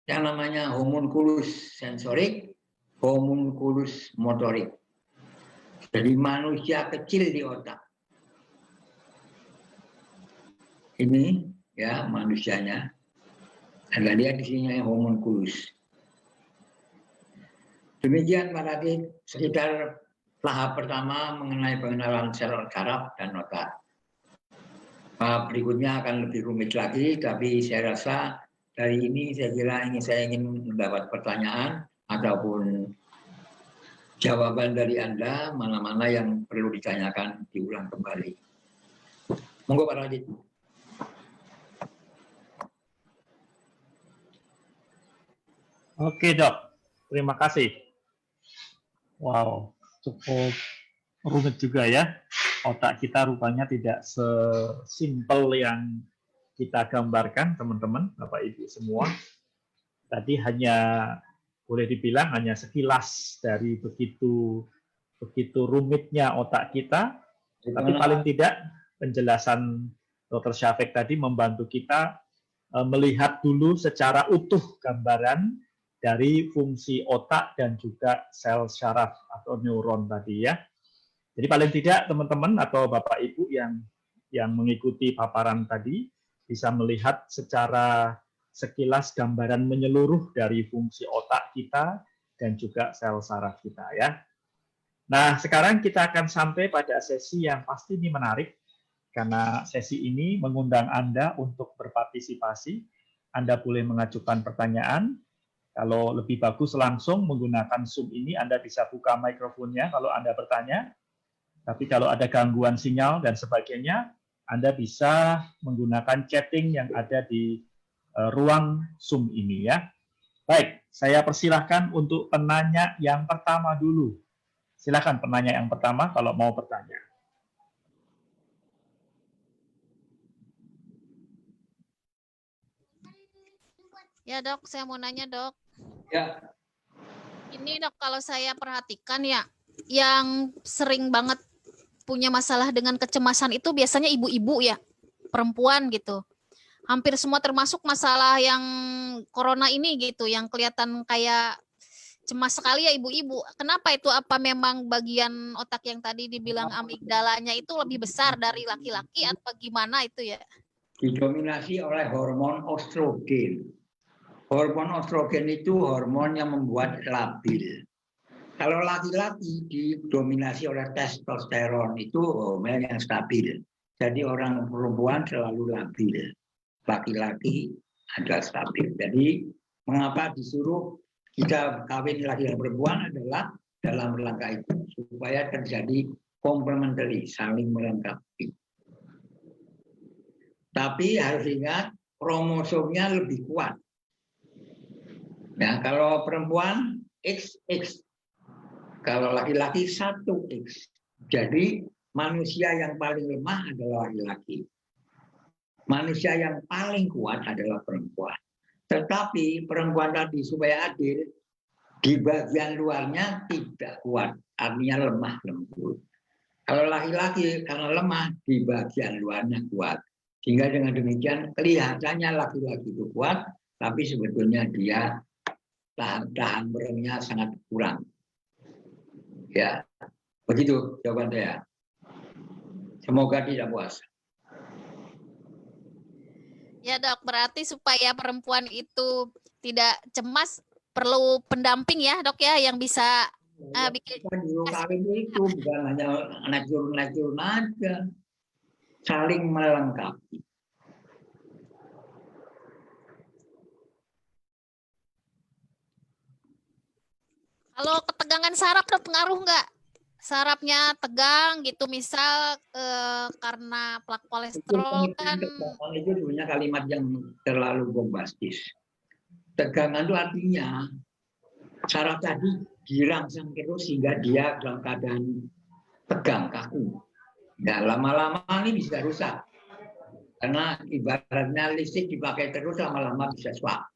yang namanya homunculus sensorik, homunculus motorik. Jadi manusia kecil di otak. Ini ya manusianya. Anda lihat di sini homunculus. Demikian Pak Radit, sekitar tahap pertama mengenai pengenalan sel saraf dan otak. Berikutnya akan lebih rumit lagi, tapi saya rasa dari ini saya kira saya ingin mendapat pertanyaan ataupun jawaban dari Anda, mana-mana yang perlu ditanyakan diulang kembali. Monggo Pak Radit. Oke dok, terima kasih. Wow, cukup rumit juga ya. Otak kita rupanya tidak sesimpel yang kita gambarkan, teman-teman, Bapak Ibu semua. Tadi hanya boleh dibilang hanya sekilas dari begitu rumitnya otak kita, tapi paling tidak penjelasan Dr. Syafiq tadi membantu kita melihat dulu secara utuh gambaran dari fungsi otak dan juga sel syaraf atau neuron tadi ya. Jadi paling tidak teman-teman atau Bapak Ibu yang mengikuti paparan tadi bisa melihat secara sekilas gambaran menyeluruh dari fungsi otak kita dan juga sel saraf kita ya. Nah, sekarang kita akan sampai pada sesi yang pasti ini menarik karena sesi ini mengundang Anda untuk berpartisipasi. Anda boleh mengajukan pertanyaan. Kalau lebih bagus langsung menggunakan Zoom ini, Anda bisa buka mikrofonnya kalau Anda bertanya. Tapi kalau ada gangguan sinyal dan sebagainya, Anda bisa menggunakan chatting yang ada di ruang Zoom ini ya. Baik, saya persilahkan untuk penanya yang pertama dulu. Silakan penanya yang pertama kalau mau bertanya. Ya dok, saya mau nanya dok. Ya. Ini dok, kalau saya perhatikan ya, yang sering banget punya masalah dengan kecemasan itu biasanya ibu-ibu ya, perempuan gitu. Hampir semua termasuk masalah yang corona ini gitu, yang kelihatan kayak cemas sekali ya ibu-ibu. Kenapa itu? Apa memang bagian otak yang tadi dibilang amigdalanya itu lebih besar dari laki-laki atau gimana itu ya? Didominasi oleh hormon estrogen. Hormon estrogen itu hormon yang membuat labil. Kalau laki-laki didominasi oleh testosteron, itu hormon yang stabil. Jadi orang perempuan selalu labil. Laki-laki adalah stabil. Jadi mengapa disuruh kita kawin laki dan perempuan adalah dalam rangka itu supaya terjadi complementary, saling melengkapi. Tapi harus ingat kromosomnya lebih kuat. Nah, kalau perempuan XX, kalau laki-laki 1X. Jadi manusia yang paling lemah adalah laki-laki. Manusia yang paling kuat adalah perempuan. Tetapi perempuan tadi supaya adil, di bagian luarnya tidak kuat, artinya lemah lembut. Kalau laki-laki karena lemah, di bagian luarnya kuat. Sehingga dengan demikian kelihatannya laki-laki itu kuat, tapi sebetulnya dia tahan beremnya sangat kurang. Ya, begitu jawaban saya. Semoga tidak puas. Ya dok, berarti supaya perempuan itu tidak cemas perlu pendamping ya dok ya yang bisa bikin. Kawin itu bukan hanya naik turun aja, saling melengkapi. Kalau ketegangan saraf dok pengaruh nggak? Sarafnya tegang gitu misal karena plak kolesterol kan. Tegangan itu sebenarnya kalimat yang terlalu bombastis. Tegangan itu artinya saraf tadi dirangsang terus sehingga dia dalam keadaan tegang, kaku. Nah, lama-lama ini bisa rusak. Karena ibaratnya listrik dipakai terus lama-lama bisa swap.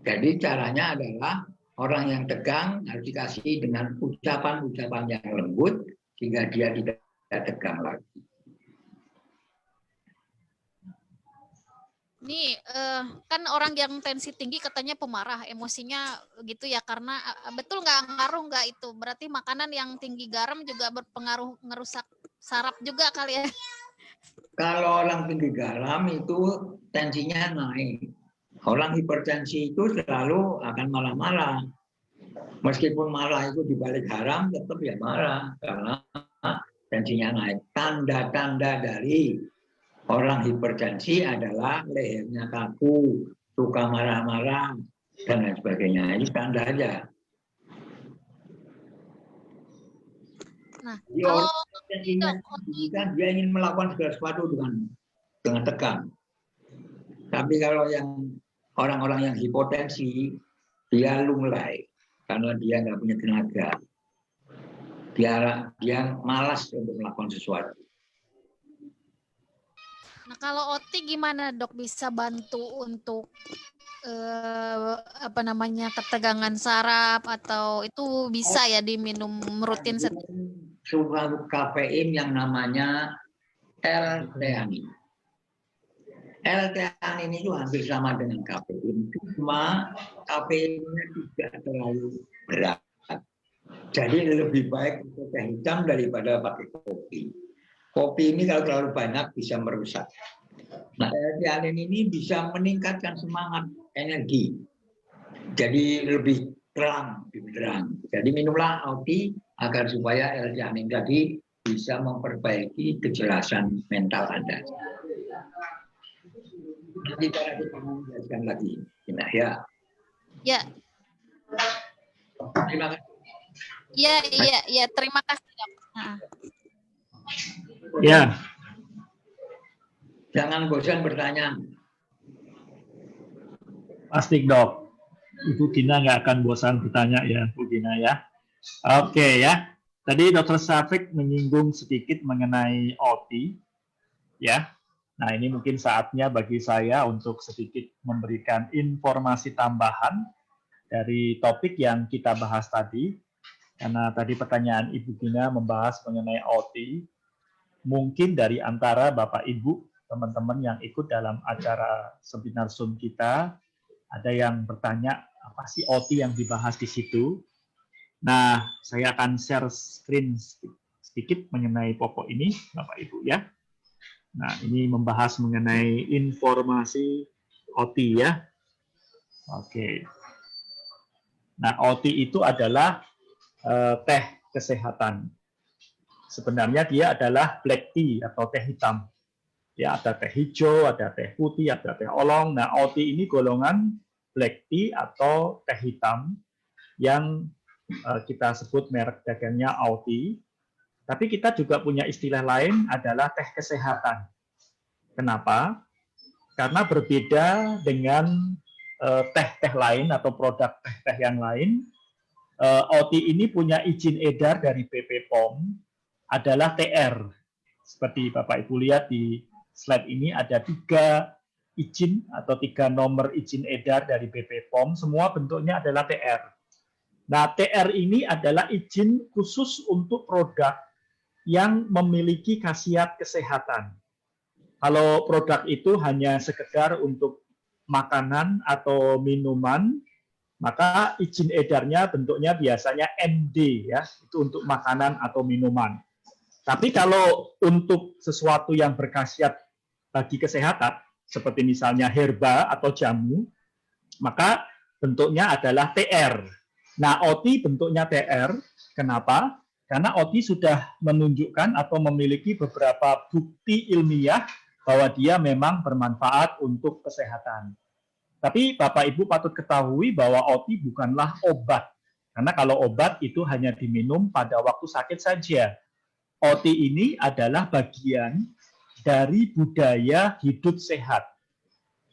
Jadi caranya adalah orang yang tegang harus dikasih dengan ucapan-ucapan yang lembut sehingga dia tidak tegang lagi. Nih kan orang yang tensi tinggi katanya pemarah, emosinya gitu ya karena betul nggak ngaruh nggak itu? Berarti makanan yang tinggi garam juga berpengaruh ngerusak saraf juga kali ya? Kalau orang tinggi garam itu tensinya naik. Orang hipertensi itu selalu akan marah-marah. Meskipun marah itu dibalik haram, tetap ya marah karena tensinya naik. Tanda-tanda dari orang hipertensi adalah lehernya kaku, suka marah-marah, dan lain sebagainya. Ini tanda aja. Nah, Jadi kalau orang tensinya kan dia ingin melakukan segala sesuatu dengan tegang. Tapi kalau yang orang-orang yang hipotensi, dia lunglai karena dia nggak punya tenaga. Dia malas untuk melakukan sesuatu. Nah, kalau OT gimana dok bisa bantu untuk ketegangan saraf atau itu bisa ya diminum rutin setiap? Suatu kafein yang namanya L-theanin. L-theanin itu hampir sama dengan kafein, cuma kafeinnya tidak terlalu berat. Jadi lebih baik teh hitam daripada pakai kopi. Kopi ini kalau terlalu banyak bisa merusak. Nah, L-theanin ini bisa meningkatkan semangat, energi. Jadi lebih terang, lebih terang. Jadi minumlah OT agar supaya L-theanin tadi bisa memperbaiki kejelasan mental Anda. Nanti kita menjelaskan lagi. Nah, ya. Ya. Terima kasih. Ya, terima kasih dok. Nah. Ya. Jangan bosan bertanya. Pasti dok. Ibu Gina nggak akan bosan bertanya ya, Bu Gina ya. Oke ya. Tadi Dr. Syafiq menyinggung sedikit mengenai OT, ya. Nah ini mungkin saatnya bagi saya untuk sedikit memberikan informasi tambahan dari topik yang kita bahas tadi. Karena tadi pertanyaan Ibu Gina membahas mengenai OT. Mungkin dari antara Bapak Ibu, teman-teman yang ikut dalam acara seminar Zoom kita, ada yang bertanya, apa sih OT yang dibahas di situ? Nah, saya akan share screen sedikit mengenai pokok ini, Bapak Ibu ya. Nah, ini membahas mengenai informasi OT ya. Oke. Nah, OT itu adalah teh kesehatan. Sebenarnya dia adalah black tea atau teh hitam. Ya, ada teh hijau, ada teh putih, ada teh oolong. Nah, OT ini golongan black tea atau teh hitam yang kita sebut merek dagangnya Auti. Tapi kita juga punya istilah lain adalah teh kesehatan. Kenapa? Karena berbeda dengan teh-teh lain atau produk teh-teh yang lain, Auti ini punya izin edar dari BP POM adalah TR. Seperti Bapak Ibu lihat di slide ini ada 3 izin atau 3 nomor izin edar dari BP POM, semua bentuknya adalah TR. Nah, TR ini adalah izin khusus untuk produk yang memiliki khasiat kesehatan. Kalau produk itu hanya sekedar untuk makanan atau minuman, maka izin edarnya bentuknya biasanya MD ya, itu untuk makanan atau minuman. Tapi kalau untuk sesuatu yang berkhasiat bagi kesehatan, seperti misalnya herba atau jamu, maka bentuknya adalah TR. Nah, OTI bentuknya TR, kenapa? Karena OTI sudah menunjukkan atau memiliki beberapa bukti ilmiah bahwa dia memang bermanfaat untuk kesehatan. Tapi Bapak Ibu patut ketahui bahwa OTI bukanlah obat. Karena kalau obat itu hanya diminum pada waktu sakit saja. OTI ini adalah bagian dari budaya hidup sehat.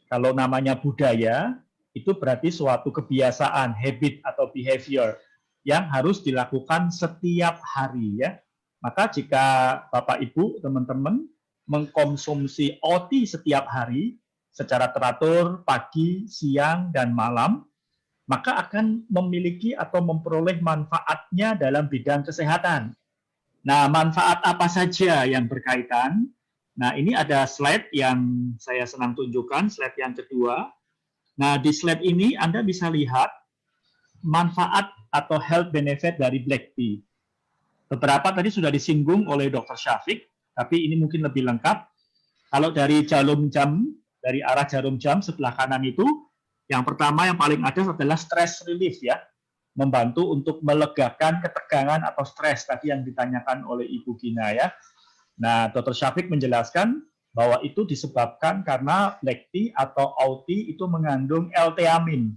Kalau namanya budaya, itu berarti suatu kebiasaan, habit atau behavior yang harus dilakukan setiap hari ya. Maka jika Bapak Ibu, teman-teman mengkonsumsi OTI setiap hari secara teratur pagi, siang, dan malam, maka akan memiliki atau memperoleh manfaatnya dalam bidang kesehatan. Nah, manfaat apa saja yang berkaitan? Nah, ini ada slide yang saya senang tunjukkan, slide yang kedua. Nah, di slide ini Anda bisa lihat manfaat atau health benefit dari black tea. Beberapa tadi sudah disinggung oleh Dr. Syafiq, tapi ini mungkin lebih lengkap. Kalau dari jarum jam, dari arah jarum jam sebelah kanan itu, yang pertama yang paling ada adalah stress relief ya. Membantu untuk melegakan ketegangan atau stres tadi yang ditanyakan oleh Ibu Gina ya. Nah, Dr. Syafiq menjelaskan bahwa itu disebabkan karena black tea atau Auti itu mengandung L-theamin.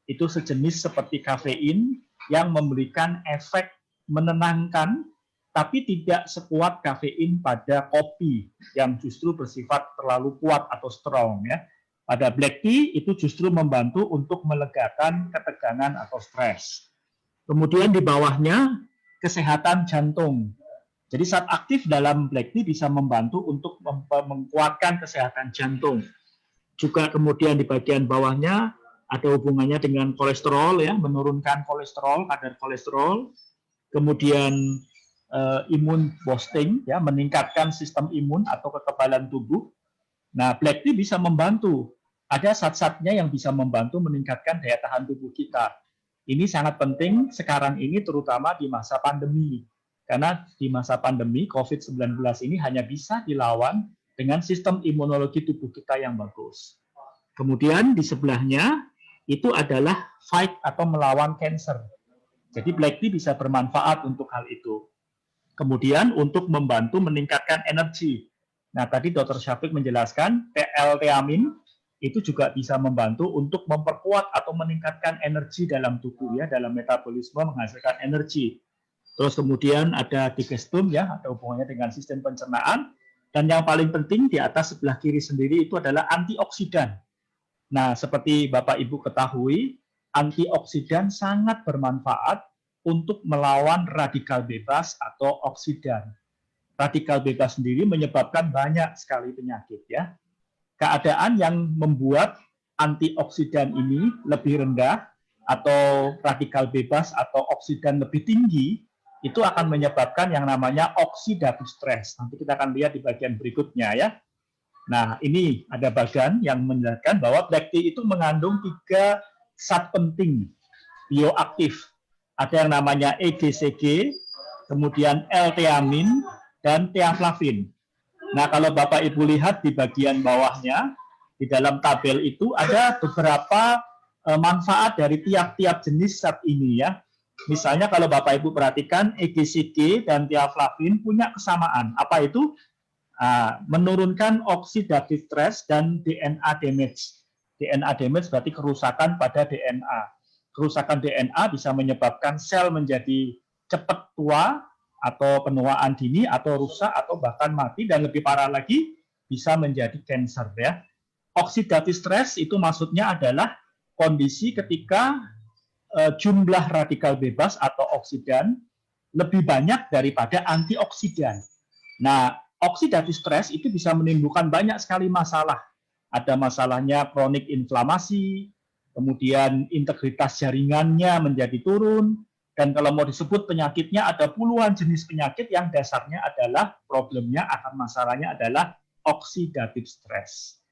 Itu sejenis seperti kafein yang memberikan efek menenangkan, tapi tidak sekuat kafein pada kopi yang justru bersifat terlalu kuat atau strong ya. Pada black tea itu justru membantu untuk melegakan ketegangan atau stres. Kemudian di bawahnya kesehatan jantung. Jadi saat aktif dalam black tea bisa membantu untuk menguatkan kesehatan jantung. Juga kemudian di bagian bawahnya ada hubungannya dengan kolesterol ya, menurunkan kolesterol, kadar kolesterol. Kemudian imun boosting ya, meningkatkan sistem imun atau kekebalan tubuh. Nah, black tea bisa membantu. Ada zat-zatnya yang bisa membantu meningkatkan daya tahan tubuh kita. Ini sangat penting sekarang ini terutama di masa pandemi. Karena di masa pandemi COVID-19 ini hanya bisa dilawan dengan sistem imunologi tubuh kita yang bagus. Kemudian di sebelahnya itu adalah fight atau melawan cancer. Jadi black tea bisa bermanfaat untuk hal itu. Kemudian untuk membantu meningkatkan energi. Nah, tadi Dr. Syafiq menjelaskan L-theamin itu juga bisa membantu untuk memperkuat atau meningkatkan energi dalam tubuh ya, dalam metabolisme menghasilkan energi. Terus kemudian ada digestum ya, ada hubungannya dengan sistem pencernaan. Dan yang paling penting di atas sebelah kiri sendiri itu adalah antioksidan. Nah, seperti Bapak Ibu ketahui, antioksidan sangat bermanfaat untuk melawan radikal bebas atau oksidan. Radikal bebas sendiri menyebabkan banyak sekali penyakit ya. Keadaan yang membuat antioksidan ini lebih rendah atau radikal bebas atau oksidan lebih tinggi itu akan menyebabkan yang namanya oxidative stress. Nanti kita akan lihat di bagian berikutnya ya. Nah, ini ada bagian yang menjelaskan bahwa black tea itu mengandung 3 zat penting bioaktif. Ada yang namanya EGCG, kemudian L-theamin, dan theaflavin. Nah, kalau Bapak Ibu lihat di bagian bawahnya, di dalam tabel itu ada beberapa manfaat dari tiap-tiap jenis zat ini ya. Misalnya kalau Bapak Ibu perhatikan, EGCG dan theaflavin punya kesamaan. Apa itu? Menurunkan oxidative stress dan DNA damage. DNA damage berarti kerusakan pada DNA. Kerusakan DNA bisa menyebabkan sel menjadi cepat tua atau penuaan dini atau rusak atau bahkan mati, dan lebih parah lagi bisa menjadi kanker ya. Oxidative stress itu maksudnya adalah kondisi ketika jumlah radikal bebas atau oksidan lebih banyak daripada antioksidan. Nah, oxidative stress itu bisa menimbulkan banyak sekali masalah. Ada masalahnya kronik inflamasi, kemudian integritas jaringannya menjadi turun, dan kalau mau disebut penyakitnya ada puluhan jenis penyakit yang dasarnya adalah problemnya, akar masalahnya adalah oxidative stress.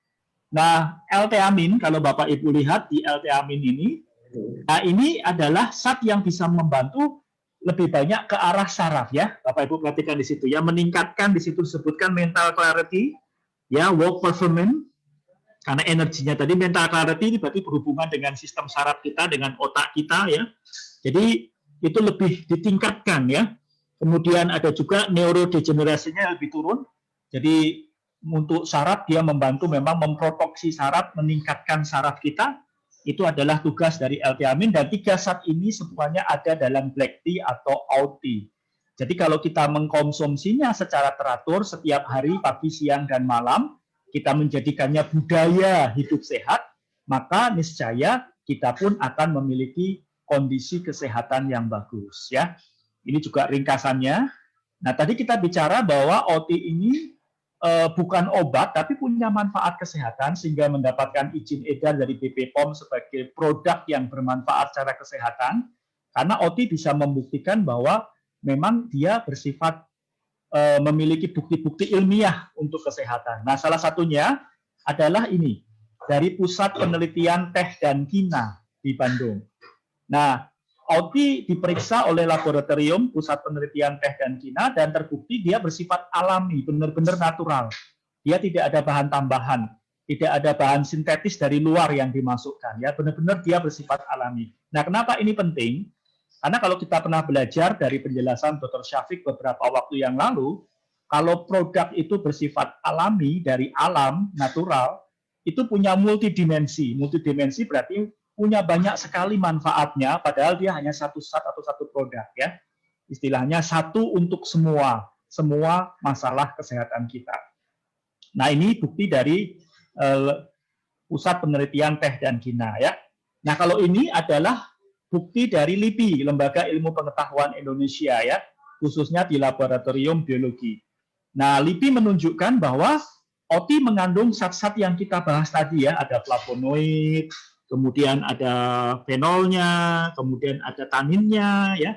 Nah, L-theamin, kalau Bapak Ibu lihat di L-theamin ini, nah ini adalah zat yang bisa membantu lebih banyak ke arah saraf ya. Bapak Ibu perhatikan di situ ya, meningkatkan di situ disebutkan mental clarity, ya, work performance, karena energinya tadi mental clarity ini berarti berhubungan dengan sistem saraf kita, dengan otak kita ya. Jadi itu lebih ditingkatkan ya. Kemudian ada juga neurodegenerasinya lebih turun. Jadi untuk saraf dia membantu memang memproteksi saraf, meningkatkan saraf kita. Itu adalah tugas dari L-theamin, dan 3 zat ini semuanya ada dalam black tea atau oat tea. Jadi kalau kita mengkonsumsinya secara teratur setiap hari pagi, siang, dan malam, kita menjadikannya budaya hidup sehat, maka niscaya kita pun akan memiliki kondisi kesehatan yang bagus ya. Ini juga ringkasannya. Nah, tadi kita bicara bahwa OT ini bukan obat tapi punya manfaat kesehatan sehingga mendapatkan izin edar dari BPOM sebagai produk yang bermanfaat secara kesehatan, karena OT bisa membuktikan bahwa memang dia bersifat memiliki bukti-bukti ilmiah untuk kesehatan. Nah, salah satunya adalah ini, dari Pusat Penelitian Teh dan Kina di Bandung. Nah, OT diperiksa oleh laboratorium Pusat Penelitian Teh dan Kina, dan terbukti dia bersifat alami, benar-benar natural. Dia tidak ada bahan tambahan, tidak ada bahan sintetis dari luar yang dimasukkan. Ya, benar-benar dia bersifat alami. Nah, kenapa ini penting? Karena kalau kita pernah belajar dari penjelasan Dr. Syafiq beberapa waktu yang lalu, kalau produk itu bersifat alami, dari alam, natural, itu punya multidimensi. Multidimensi berarti punya banyak sekali manfaatnya, padahal dia hanya satu zat atau satu produk. Ya. Istilahnya satu untuk semua masalah kesehatan kita. Nah, ini bukti dari Pusat Penelitian Teh dan Kina. Ya. Nah, kalau ini adalah bukti dari LIPI, Lembaga Ilmu Pengetahuan Indonesia ya, khususnya di laboratorium biologi. Nah, LIPI menunjukkan bahwa OT mengandung zat-zat yang kita bahas tadi ya, ada flavonoid, kemudian ada fenolnya, kemudian ada taninnya ya,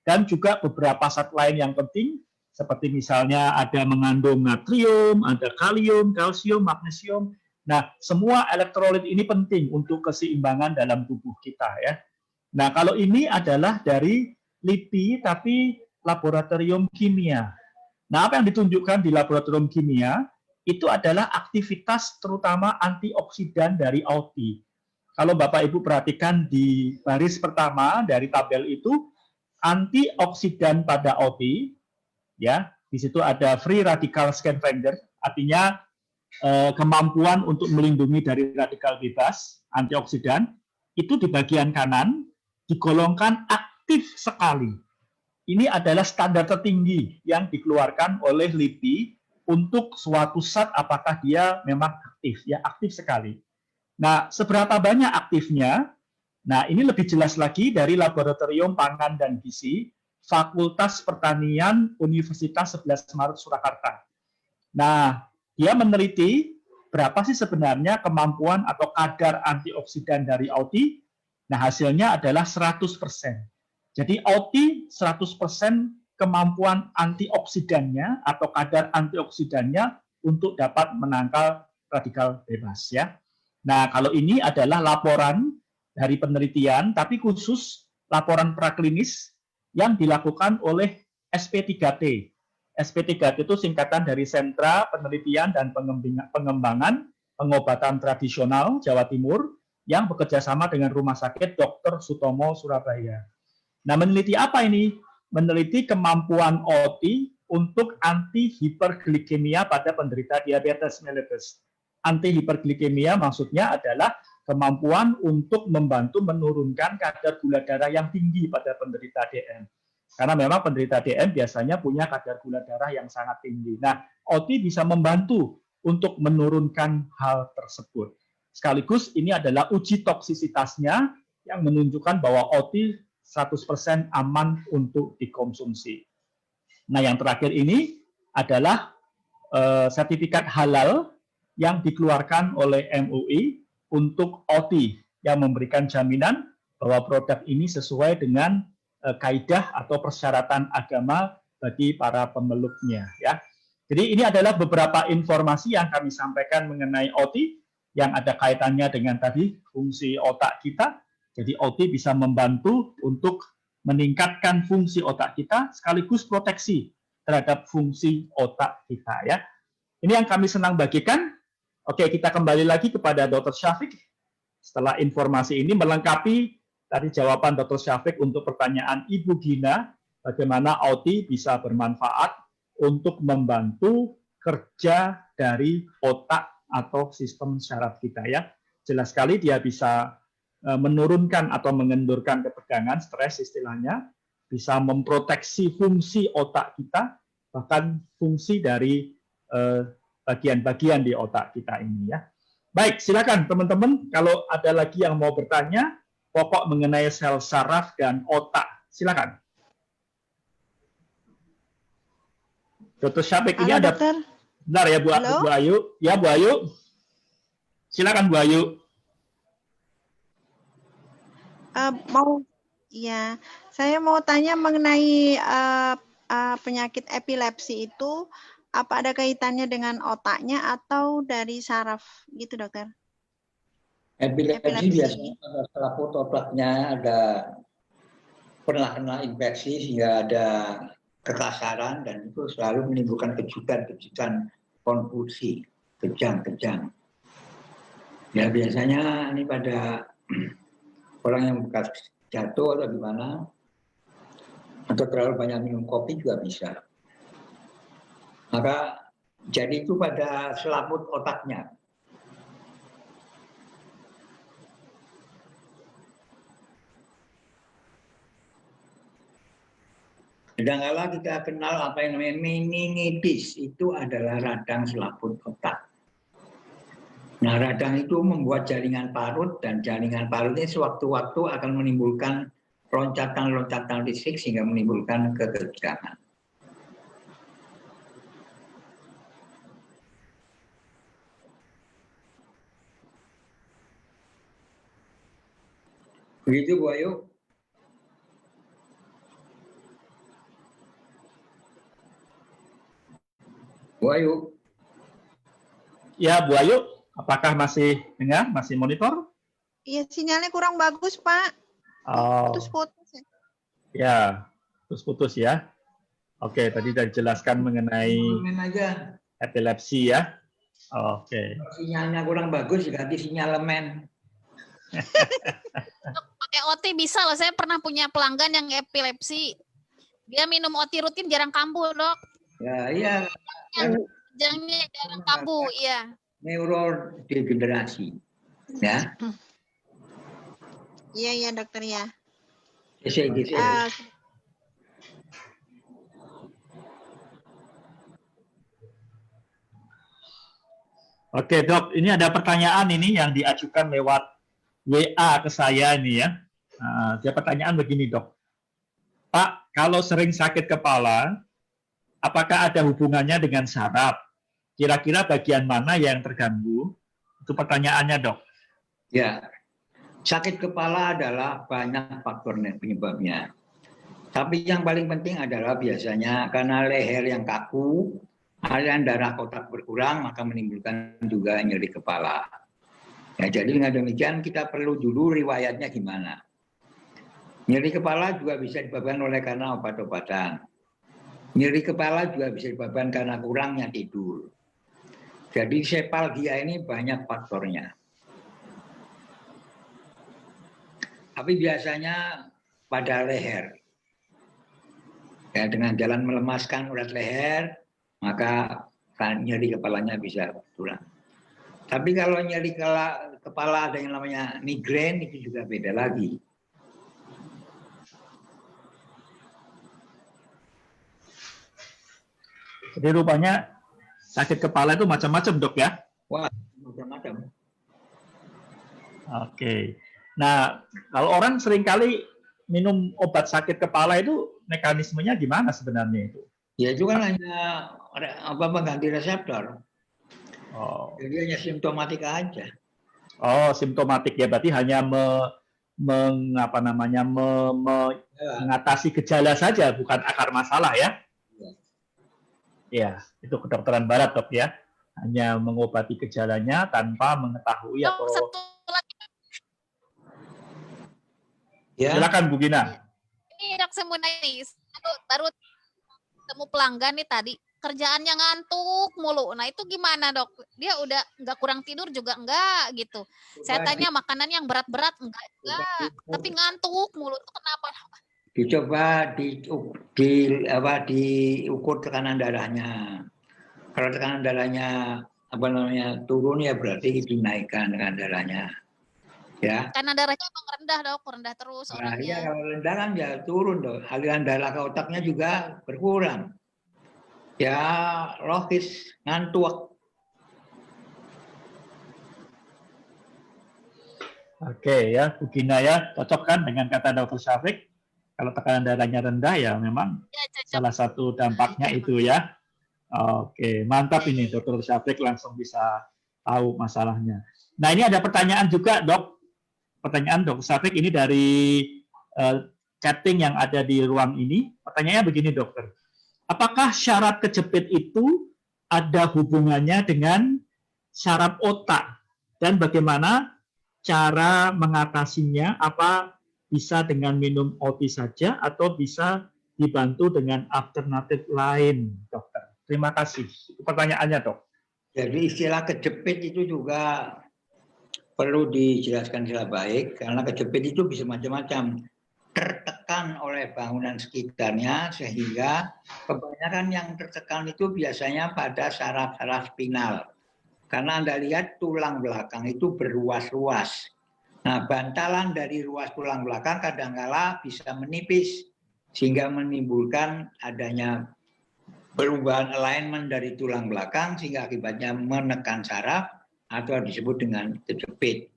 dan juga beberapa zat lain yang penting seperti misalnya ada mengandung natrium, ada kalium, kalsium, magnesium. Nah, semua elektrolit ini penting untuk keseimbangan dalam tubuh kita ya. Nah, kalau ini adalah dari LIPI, tapi laboratorium kimia. Nah, apa yang ditunjukkan di laboratorium kimia, itu adalah aktivitas terutama antioksidan dari OT. Kalau Bapak Ibu perhatikan di baris pertama dari tabel itu, antioksidan pada OT, ya, di situ ada free radical scavenger, artinya kemampuan untuk melindungi dari radikal bebas, antioksidan, itu di bagian kanan, digolongkan aktif sekali. Ini adalah standar tertinggi yang dikeluarkan oleh LIPI untuk suatu zat apakah dia memang aktif, ya aktif sekali. Nah, seberapa banyak aktifnya? Nah, ini lebih jelas lagi dari Laboratorium Pangan dan Gizi, Fakultas Pertanian Universitas 11 Maret Surakarta. Nah, dia meneliti berapa sih sebenarnya kemampuan atau kadar antioksidan dari OT. Nah, hasilnya adalah 100%. Jadi OT 100% kemampuan antioksidannya atau kadar antioksidannya untuk dapat menangkal radikal bebas ya. Nah, kalau ini adalah laporan dari penelitian, tapi khusus laporan praklinis yang dilakukan oleh SP3T. SP3T itu singkatan dari Sentra Penelitian dan Pengembangan Pengobatan Tradisional Jawa Timur, yang bekerja sama dengan Rumah Sakit Dr. Sutomo Surabaya. Nah, meneliti apa ini? Meneliti kemampuan OT untuk anti hiperglikemia pada penderita diabetes mellitus. anti hiperglikemia maksudnya adalah kemampuan untuk membantu menurunkan kadar gula darah yang tinggi pada penderita DM. Karena memang penderita DM biasanya punya kadar gula darah yang sangat tinggi. Nah, OT bisa membantu untuk menurunkan hal tersebut. Sekaligus ini adalah uji toksisitasnya yang menunjukkan bahwa OT 100% aman untuk dikonsumsi. Nah, yang terakhir ini adalah sertifikat halal yang dikeluarkan oleh MUI untuk OT yang memberikan jaminan bahwa produk ini sesuai dengan kaidah atau persyaratan agama bagi para pemeluknya. Ya. Jadi ini adalah beberapa informasi yang kami sampaikan mengenai OT yang ada kaitannya dengan tadi fungsi otak kita. Jadi OT bisa membantu untuk meningkatkan fungsi otak kita sekaligus proteksi terhadap fungsi otak kita. Ya. Ini yang kami senang bagikan. Oke, kita kembali lagi kepada Dr. Syafiq. Setelah informasi ini melengkapi tadi jawaban Dr. Syafiq untuk pertanyaan Ibu Gina, bagaimana OT bisa bermanfaat untuk membantu kerja dari otak atau sistem syaraf kita ya. Jelas sekali dia bisa menurunkan atau mengendurkan ketegangan, stres istilahnya, bisa memproteksi fungsi otak kita, bahkan fungsi dari bagian-bagian di otak kita ini ya. Baik, silakan teman-teman kalau ada lagi yang mau bertanya pokok mengenai sel saraf dan otak. Silakan. Dr. Syafiq, ini ada dokter. Bentar ya Bu Ayu. Ya Bu Ayu. Silakan Bu Ayu. Saya mau tanya mengenai penyakit epilepsi itu apa ada kaitannya dengan otaknya atau dari saraf gitu, dokter? Epilepsi biasanya pada selaput otaknya pernah kena infeksi sehingga ada kekasaran dan itu selalu menimbulkan kejutan-kejutan konvulsi, kejang-kejang. Ya biasanya ini pada orang yang bekas jatuh atau gimana, atau terlalu banyak minum kopi juga bisa. Maka jadi itu pada selaput otaknya. Kadang-kala kita kenal apa yang namanya meningitis, itu adalah radang selaput otak. Nah, radang itu membuat jaringan parut dan jaringan parut ini sewaktu-waktu akan menimbulkan loncatan-loncatan listrik sehingga menimbulkan ketegangan. Begitu Bu Ayu. Bu Ayu. Ya Bu Ayu, apakah masih dengar, masih monitor? Iya, sinyalnya kurang bagus, Pak. Putus-putus ya. Ya, putus-putus ya. Oke, tadi sudah dijelaskan mengenai epilepsi ya. Oke. Sinyalnya kurang bagus, ganti sinyalemen. Pakai OT bisa loh. Saya pernah punya pelanggan yang epilepsi. Dia minum OT rutin jarang kambuh, Dok. Ya, iya. Kejangnya jarang kambuh, iya. Neurodegenerasi. Ya. Iya, dokter ya. Oke Dok, ini ada pertanyaan ini yang diajukan lewat WA ke saya ini ya. Dia pertanyaan begini Dok. Pak, kalau sering sakit kepala, apakah ada hubungannya dengan saraf? Kira-kira bagian mana yang terganggu? Itu pertanyaannya Dok. Ya, sakit kepala adalah banyak faktor penyebabnya. Tapi yang paling penting adalah biasanya karena leher yang kaku, aliran darah otak berkurang, maka menimbulkan juga nyeri kepala. Ya, jadi dengan demikian kita perlu dulu riwayatnya gimana. Nyeri kepala juga bisa disebabkan oleh karena obat-obatan. Nyeri kepala juga bisa disebabkan karena kurangnya tidur. Jadi sepalgia ini banyak faktornya. Tapi biasanya pada leher. Ya, dengan jalan melemaskan urat leher, maka nyeri kepalanya bisa berkurang. Tapi kalau nyeri kepala ada yang namanya migrain itu juga beda lagi. Jadi rupanya sakit kepala itu macam-macam, Dok ya? Wah, macam-macam. Oke. Nah, kalau orang seringkali minum obat sakit kepala itu mekanismenya gimana sebenarnya itu? Ya itu kan hanya mengganti reseptor. Oh, Jadi hanya simptomatik aja. oh simptomatik ya, berarti hanya mengatasi gejala saja, bukan akar masalah ya? Ya, itu kedokteran barat, Dok ya. Hanya mengobati gejalanya tanpa mengetahui Dok, atau... satu lagi. Ya. Silakan Bu Gina. Ini Dok, saya mau nanya nih. Baru ketemu pelanggan nih tadi. Kerjaannya ngantuk mulu. Nah itu gimana, Dok? Dia udah nggak kurang tidur juga enggak gitu. Saya tanya makanan yang berat-berat enggak. Tapi ngantuk mulu. Itu kenapa? Dicoba diukur tekanan darahnya. Kalau tekanan darahnya turun ya berarti dinaikkan tekanan darahnya. Ya. Karena darahnya emang rendah, Dok, rendah terus Nah, orangnya. iya, kalau rendah kan ya turun dong. Aliran darah ke otaknya juga berkurang. Ya logis, ngantuk. Oke ya, Bu Gina ya, cocok kan dengan kata Dr. Syafiq? Kalau tekanan darahnya rendah ya memang Ya, cocok. salah satu dampaknya itu ya. Oke, mantap ini Dr. Syafiq langsung bisa tahu masalahnya. Nah ini ada pertanyaan juga, Dok. Pertanyaan Dr. Syafiq ini dari chatting yang ada di ruang ini. Pertanyaannya begini, Dokter. Apakah syaraf kejepit itu ada hubungannya dengan syaraf otak? Dan bagaimana cara mengatasinya? Apa bisa dengan minum OT saja atau bisa dibantu dengan alternatif lain, Dokter? Terima kasih. Itu pertanyaannya, Dok. Jadi istilah kejepit itu juga perlu dijelaskan secara baik karena kejepit itu bisa macam-macam. Tertekan oleh bangunan sekitarnya sehingga kebanyakan yang tertekan itu biasanya pada saraf-saraf spinal. Karena Anda lihat tulang belakang itu berruas-ruas. Nah, bantalan dari ruas tulang belakang kadangkala bisa menipis sehingga menimbulkan adanya perubahan alignment dari tulang belakang sehingga akibatnya menekan saraf atau disebut dengan kejepit.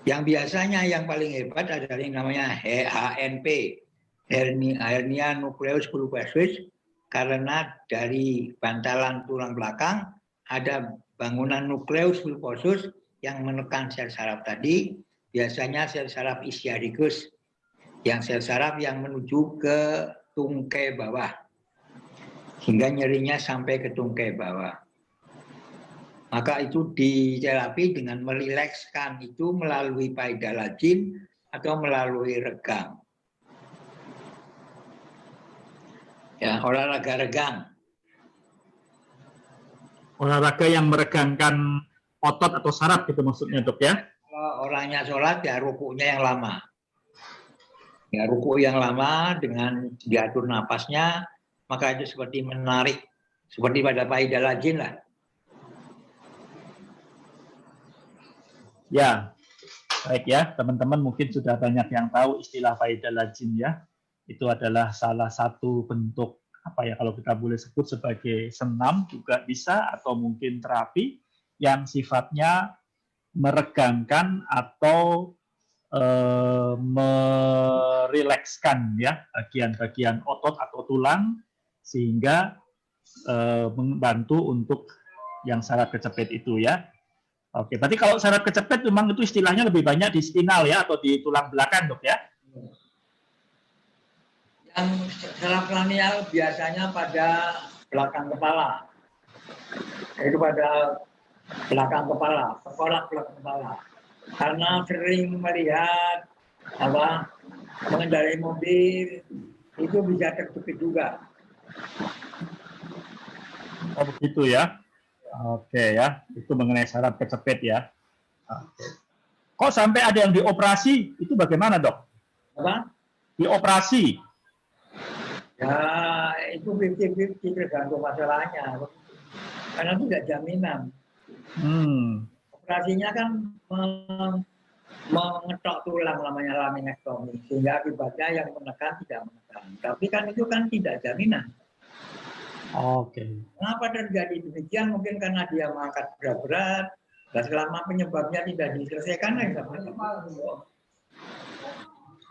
Yang biasanya yang paling hebat adalah yang namanya HNP, hernia nucleus pulposus, karena dari bantalan tulang belakang ada bangunan nukleus pulposus yang menekan sel saraf tadi, biasanya sel saraf ischiadicus, yang sel saraf yang menuju ke tungkai bawah, hingga nyerinya sampai ke tungkai bawah. Maka itu diterapi dengan merilekskan itu melalui paidalazin atau melalui regang. Ya, olahraga regang. Olahraga yang meregangkan otot atau saraf gitu maksudnya, Dok ya? Kalau orangnya sholat ya rukuknya yang lama. Ya ruku yang lama dengan diatur napasnya, maka itu seperti menarik, seperti pada paidalazin lah. Ya, baik ya, teman-teman mungkin sudah banyak yang tahu istilah paidalazin ya. Itu adalah salah satu bentuk apa ya kalau kita boleh sebut sebagai senam juga bisa atau mungkin terapi yang sifatnya meregangkan atau merilekskan ya bagian-bagian otot atau tulang sehingga membantu untuk yang saraf kejepit itu ya. Oke, berarti kalau saraf kejepit memang itu istilahnya lebih banyak di spinal ya atau di tulang belakang, Dok ya? Yang saraf kranial biasanya pada belakang kepala. Itu pada belakang kepala, tengkorak belakang kepala. Karena sering melihat mengendarai mobil itu bisa terjepit juga. Oh begitu ya. Oke ya, itu mengenai saraf kejepit ya. Oke. Kok sampai ada yang dioperasi? Itu bagaimana, Dok? Apa? Dioperasi? Ya itu 50-50 tergantung masalahnya. Karena tidak jaminan. operasinya kan mengetok tulang namanya laminektomi, sehingga akibatnya yang menekan tidak menekan. Tapi kan itu kan tidak jaminan. Oke. Kenapa terjadi demikian? Mungkin karena dia mengangkat berat-berat, dan selama penyebabnya tidak diselesaikan,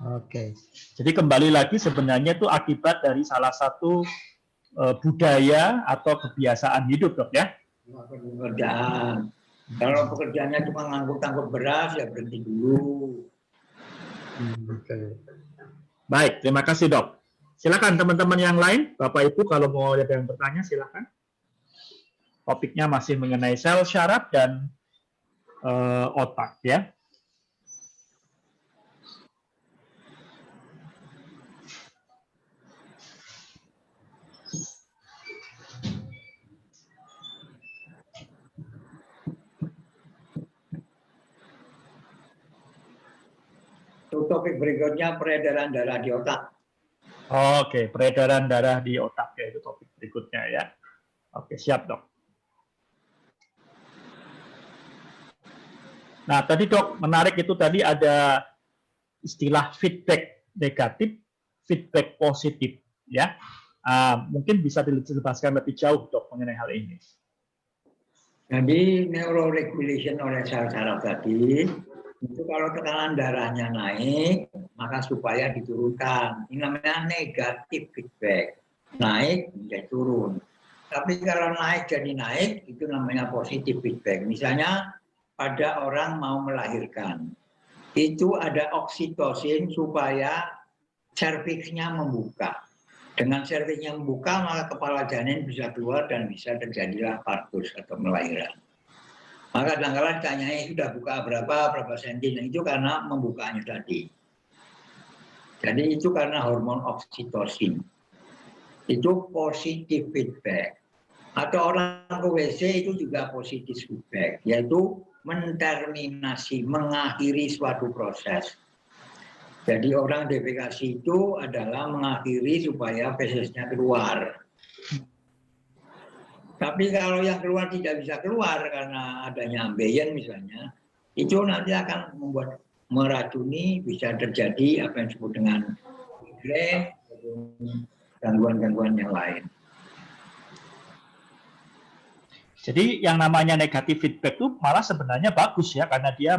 Oke. Jadi kembali lagi sebenarnya itu akibat dari salah satu budaya atau kebiasaan hidup, Dok ya? pekerjaan. Kalau pekerjaannya cuma ngangkut-ngangkut beras, ya berhenti dulu. Oke. Baik, terima kasih, Dok. Silakan teman-teman yang lain, Bapak Ibu kalau mau ada yang bertanya silakan. Topiknya masih mengenai sel syaraf dan otak ya. Topik berikutnya peredaran darah di otak. Oke, peredaran darah di otak ya itu topik berikutnya ya. Oke, siap, Dok. Nah, tadi Dok, menarik itu tadi ada istilah feedback negatif, feedback positif ya. Mungkin bisa dijelaskan lebih jauh, Dok, mengenai hal ini. Jadi neuroregulation oleh sel-saraf tadi itu kalau tekanan darahnya naik, maka supaya diturunkan. Ini namanya negatif feedback. Naik, menjadi turun. Tapi kalau naik jadi naik, itu namanya positif feedback. Misalnya pada orang mau melahirkan. Itu ada oksitosin supaya serviksnya membuka. Dengan serviksnya membuka, maka kepala janin bisa keluar dan bisa terjadilah partus atau melahirkan. Maka kadang-kadang ditanyanya sudah buka berapa senti, nah, itu karena membukanya tadi. Jadi itu karena hormon oksitosin. Itu positif feedback. Atau orang ke WC itu juga positif feedback, yaitu menterminasi, mengakhiri suatu proses. Jadi orang defekasi itu adalah mengakhiri supaya fesesnya keluar. Tapi kalau yang keluar tidak bisa keluar karena adanya ambeien misalnya, itu nanti akan membuat meracuni, bisa terjadi apa yang disebut dengan migrain, gangguan-gangguan yang lain. Jadi yang namanya negatif feedback itu malah sebenarnya bagus ya, karena dia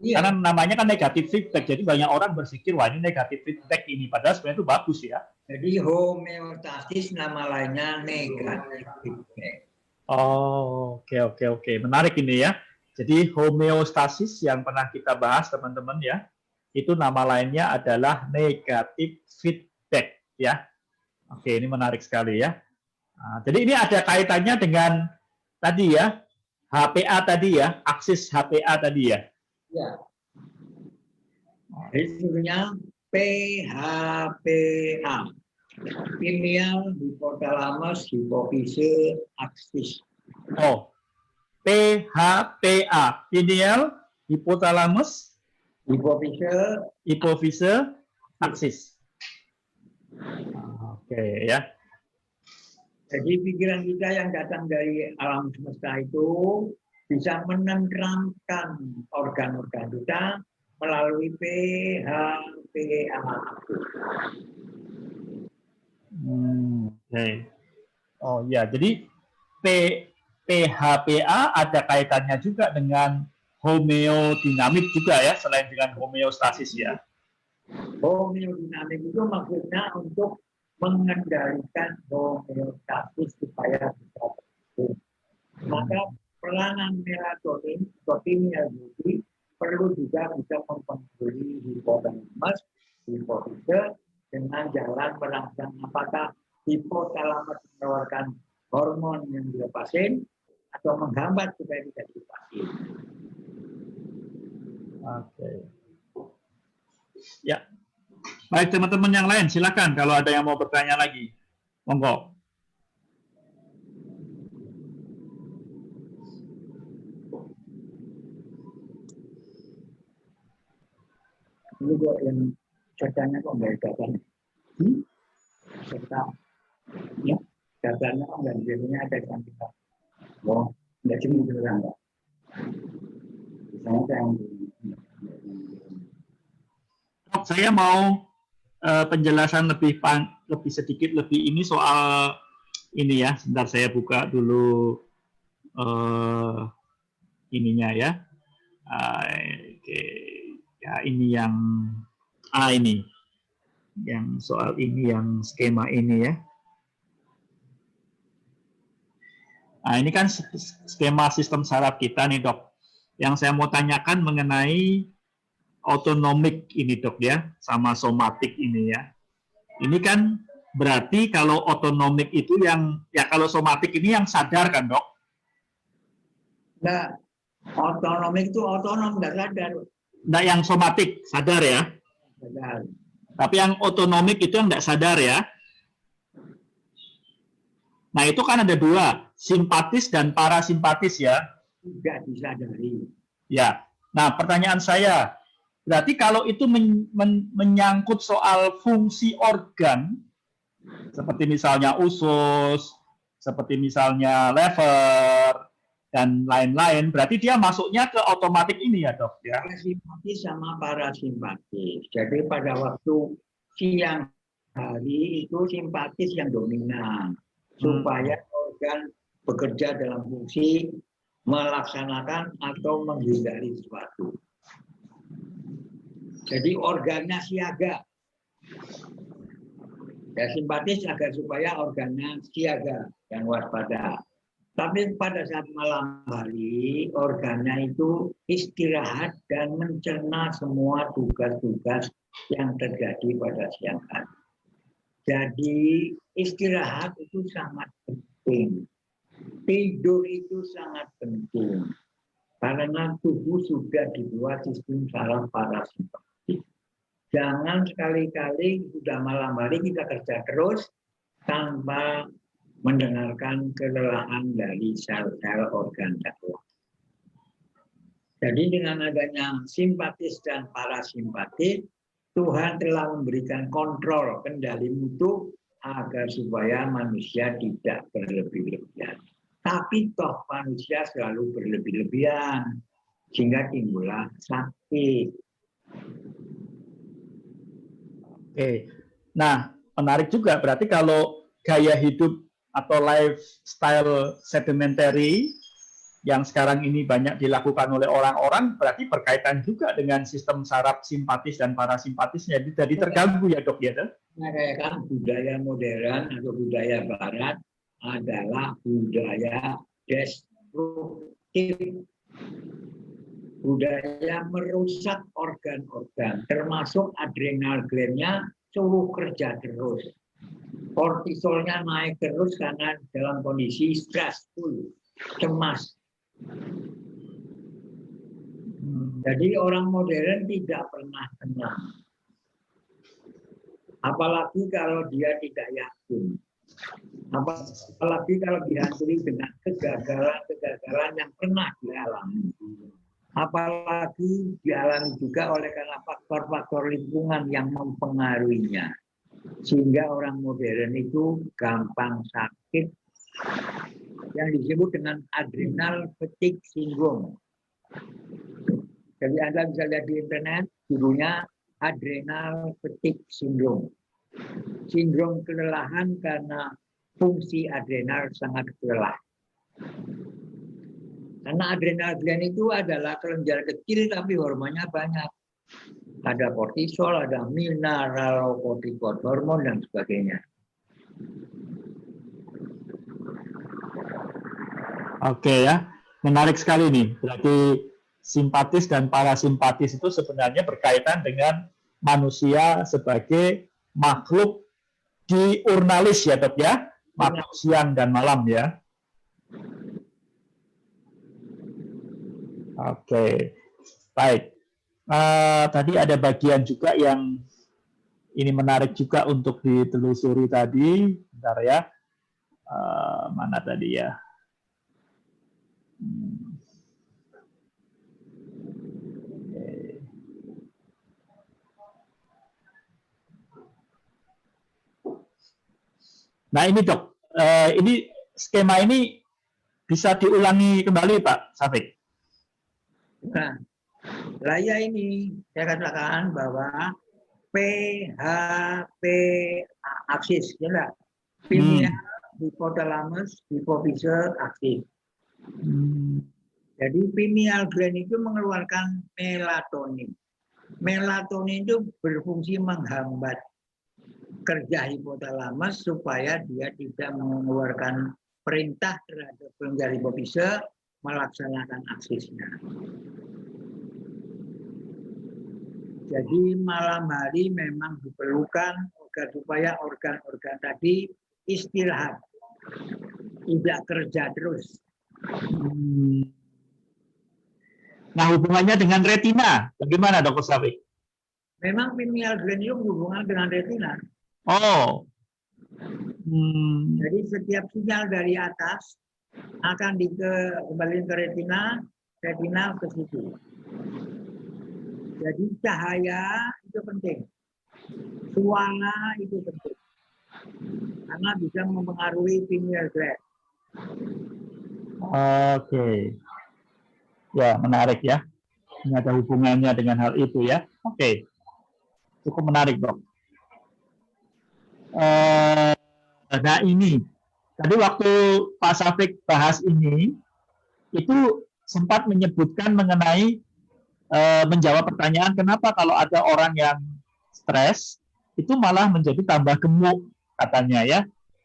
karena namanya kan negatif feedback, jadi banyak orang berpikir wah ini negatif feedback ini, padahal sebenarnya itu bagus ya. Jadi homeostasis nama lainnya negatif feedback. Oh, oke. Menarik ini ya. Jadi homeostasis yang pernah kita bahas teman-teman ya, itu nama lainnya adalah negatif feedback ya. Oke, ini menarik sekali ya. Jadi ini ada kaitannya dengan tadi ya, HPA tadi ya, aksis HPA tadi ya. Ya. Jadi sebenarnya PHPA. Pineal, hipotalamus, hipofise, aksis. Oh, PHPA, pineal, hipotalamus, hipofise, aksis. Oke ya. Jadi pikiran kita yang datang dari alam semesta itu bisa menenteramkan organ-organ kita melalui PHPA. Oke. Oh ya, jadi PHPA ada kaitannya juga dengan homeodinamik juga ya, selain dengan homeostasis ya. Homeodinamik itu maksudnya untuk mengendalikan homeostasis supaya bisa terbentuk. Maka peranan melatonin, proteinnya perlu juga bisa mempengaruhi hipotalamus, hipofise dengan jalan merangsang apakah hipotalamus mengeluarkan hormon yang dilepasin atau menghambat supaya tidak dilepasin. Oke. Ya. Baik teman-teman yang lain, silakan kalau ada yang mau bertanya lagi. Monggo. Ini kok yang cacanya kok nggak datanya? Serta, ya, datanya kok nggak jadinya ada yang kita. Oh, nggak cuma enggak. Dok, saya mau penjelasan lebih sedikit lebih ini soal ini ya. Sebentar saya buka dulu ininya ya. Oke. Ya ini yang ini yang soal ini yang skema ini ya. Nah, ini kan skema sistem saraf kita nih, Dok. Yang saya mau tanyakan mengenai autonomic ini, Dok, ya, sama somatik ini ya. Ini kan berarti kalau autonomic itu yang, ya kalau somatik ini yang sadar kan, Dok? Nah, autonomik itu otonom, nggak sadar. Nah, yang somatik sadar ya. Sadar. Tapi yang autonomic itu yang nggak sadar ya. Nah, itu kan ada dua, simpatis dan parasimpatis ya. Tidak disadari. Ya. Nah, pertanyaan saya, berarti kalau itu menyangkut soal fungsi organ, seperti misalnya usus, seperti misalnya lever, dan lain-lain, berarti dia masuknya ke otomatik ini ya, Dok? Ya. Simpatis sama parasimpatis. Jadi pada waktu siang hari itu simpatis yang dominan. Supaya organ bekerja dalam fungsi melaksanakan atau menghindari sesuatu. Jadi organnya siaga. Ya, simpatis agar supaya organnya siaga dan waspada. Tapi pada saat malam hari, organnya itu istirahat dan mencerna semua tugas-tugas yang terjadi pada siang hari. Jadi istirahat itu sangat penting. Tidur itu sangat penting. Karena tubuh sudah dibuat sistem saraf parasimpatis. Jangan sekali-kali sudah malam hari kita kerja terus tanpa mendengarkan kelelahan dari sel-sel organ dalam. Jadi dengan adanya simpatis dan parasimpatis, Tuhan telah memberikan kontrol kendali mutu agar supaya manusia tidak berlebih-lebihan. Tapi toh manusia selalu berlebih-lebihan, sehingga timbullah sakit. Oke. Nah, menarik juga berarti kalau gaya hidup atau lifestyle sedentary yang sekarang ini banyak dilakukan oleh orang-orang berarti berkaitan juga dengan sistem saraf simpatis dan parasimpatisnya. Jadi terganggu ya, Dok ya? Nah, kan budaya modern atau budaya barat adalah budaya destruktif. Budaya merusak organ-organ, termasuk adrenal glandnya suruh kerja terus. Kortisolnya naik terus karena dalam kondisi stressful, cemas. Jadi orang modern tidak pernah tenang. Apalagi kalau dia tidak yakin. Apalagi kalau dihantui dengan kegagalan-kegagalan yang pernah dialami. Apalagi dialami juga oleh karena faktor-faktor lingkungan yang mempengaruhinya. Sehingga orang modern itu gampang sakit yang disebut dengan adrenal fatigue syndrome. Jadi Anda bisa lihat di internet, judulnya adrenal fatigue syndrome. Sindrom kelelahan karena fungsi adrenal sangat lelah. Karena adrenal gland itu adalah kelenjar kecil tapi hormonnya banyak. Ada kortisol, ada mineralocorticoid hormon dan sebagainya. Oke ya, menarik sekali nih. Berarti simpatis dan parasimpatis itu sebenarnya berkaitan dengan manusia sebagai makhluk diurnalis ya, Dok ya, makhluk siang dan malam ya. Oke, baik. Tadi ada bagian juga yang ini menarik juga untuk ditelusuri tadi. Bentar ya, mana tadi ya? Nah ini Dok, ini skema ini bisa diulangi kembali Pak Safik? Nah, Lah ya ini saya katakan bahwa PHP aksis, ya enggak? Pineal, hypothalamus, hipofise aksis. Jadi pineal gland itu mengeluarkan melatonin. Melatonin itu berfungsi menghambat kerja hipotalamus supaya dia tidak mengeluarkan perintah terhadap kelenjar hipofise melaksanakan aksisnya. Jadi malam hari memang diperlukan supaya organ-organ tadi istirahat, tidak kerja terus. Nah, hubungannya dengan retina, bagaimana Dr. Syafiq? Memang pineal gland itu berhubungan dengan retina. Oh, Jadi setiap sinyal dari atas akan kembali ke retina, retina ke situ. Jadi cahaya itu penting, suara itu penting, karena bisa mempengaruhi pineal gland. oke. Ya, menarik ya. Ini ada hubungannya dengan hal itu ya. Oke. Cukup menarik, Dok. Nah ini, tadi waktu Pak Syafiq bahas ini, itu sempat menyebutkan mengenai menjawab pertanyaan kenapa kalau ada orang yang stres itu malah menjadi tambah gemuk katanya ya.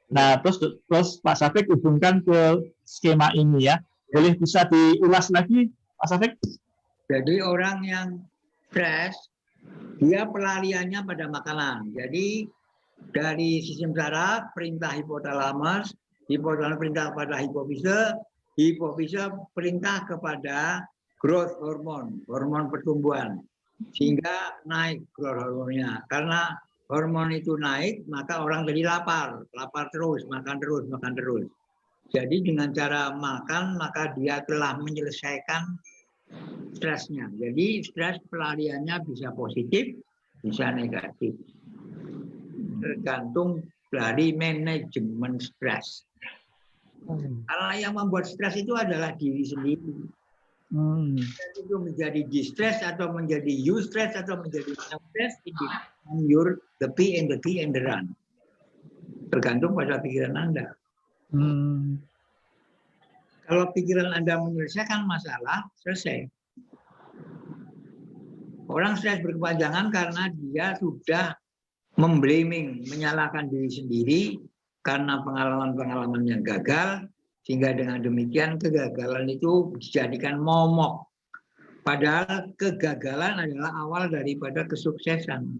Nah terus Pak Syafiq hubungkan ke skema ini ya. Boleh bisa diulas lagi Pak Syafiq? Jadi orang yang stres, dia pelariannya pada makanan. Jadi dari sistem saraf, perintah hipotalamus, hipotalamus perintah kepada hipofise, hipofise perintah kepada growth hormone, hormon pertumbuhan, sehingga naik growth hormonnya. Karena hormon itu naik, maka orang jadi lapar terus, makan terus, makan terus. Jadi dengan cara makan, maka dia telah menyelesaikan stresnya. Jadi stres pelariannya bisa positif, bisa negatif. Tergantung dari manajemen stres. Karena yang membuat stres itu adalah diri sendiri. Itu menjadi distress atau menjadi eustress atau menjadi stress, your the P and the T and the run. Tergantung pada pikiran Anda. Kalau pikiran Anda menyelesaikan masalah, selesai. Orang stres berkepanjangan karena dia sudah memblaming, menyalahkan diri sendiri karena pengalaman-pengalaman yang gagal, sehingga dengan demikian kegagalan itu dijadikan momok. Padahal kegagalan adalah awal daripada kesuksesan.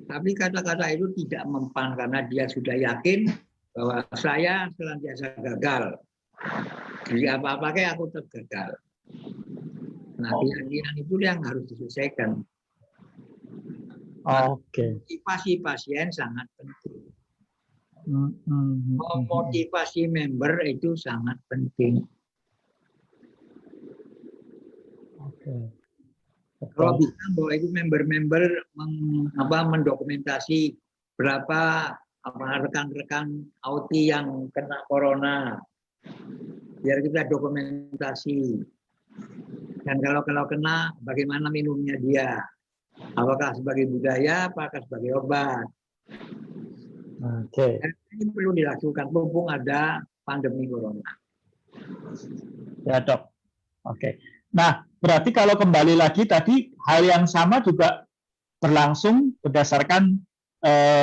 Tapi kata-kata itu tidak mempan karena dia sudah yakin bahwa saya senantiasa gagal. Jadi apa-apa kayak aku tetap gagal. Nah, keyakinan itu yang harus diselesaikan. Oke. Motivasi pasien sangat penting. Memotivasi member itu sangat penting. Kalau bisa bahwa itu member-member mendokumentasi berapa rekan-rekan Auti yang kena corona, biar kita dokumentasi. Dan kalau kena, bagaimana minumnya dia? Apakah sebagai budaya, apakah sebagai obat? Oke. Ini perlu dilakukan mumpung ada pandemi corona. Ya Dok. Oke. Nah, berarti kalau kembali lagi tadi hal yang sama juga berlangsung berdasarkan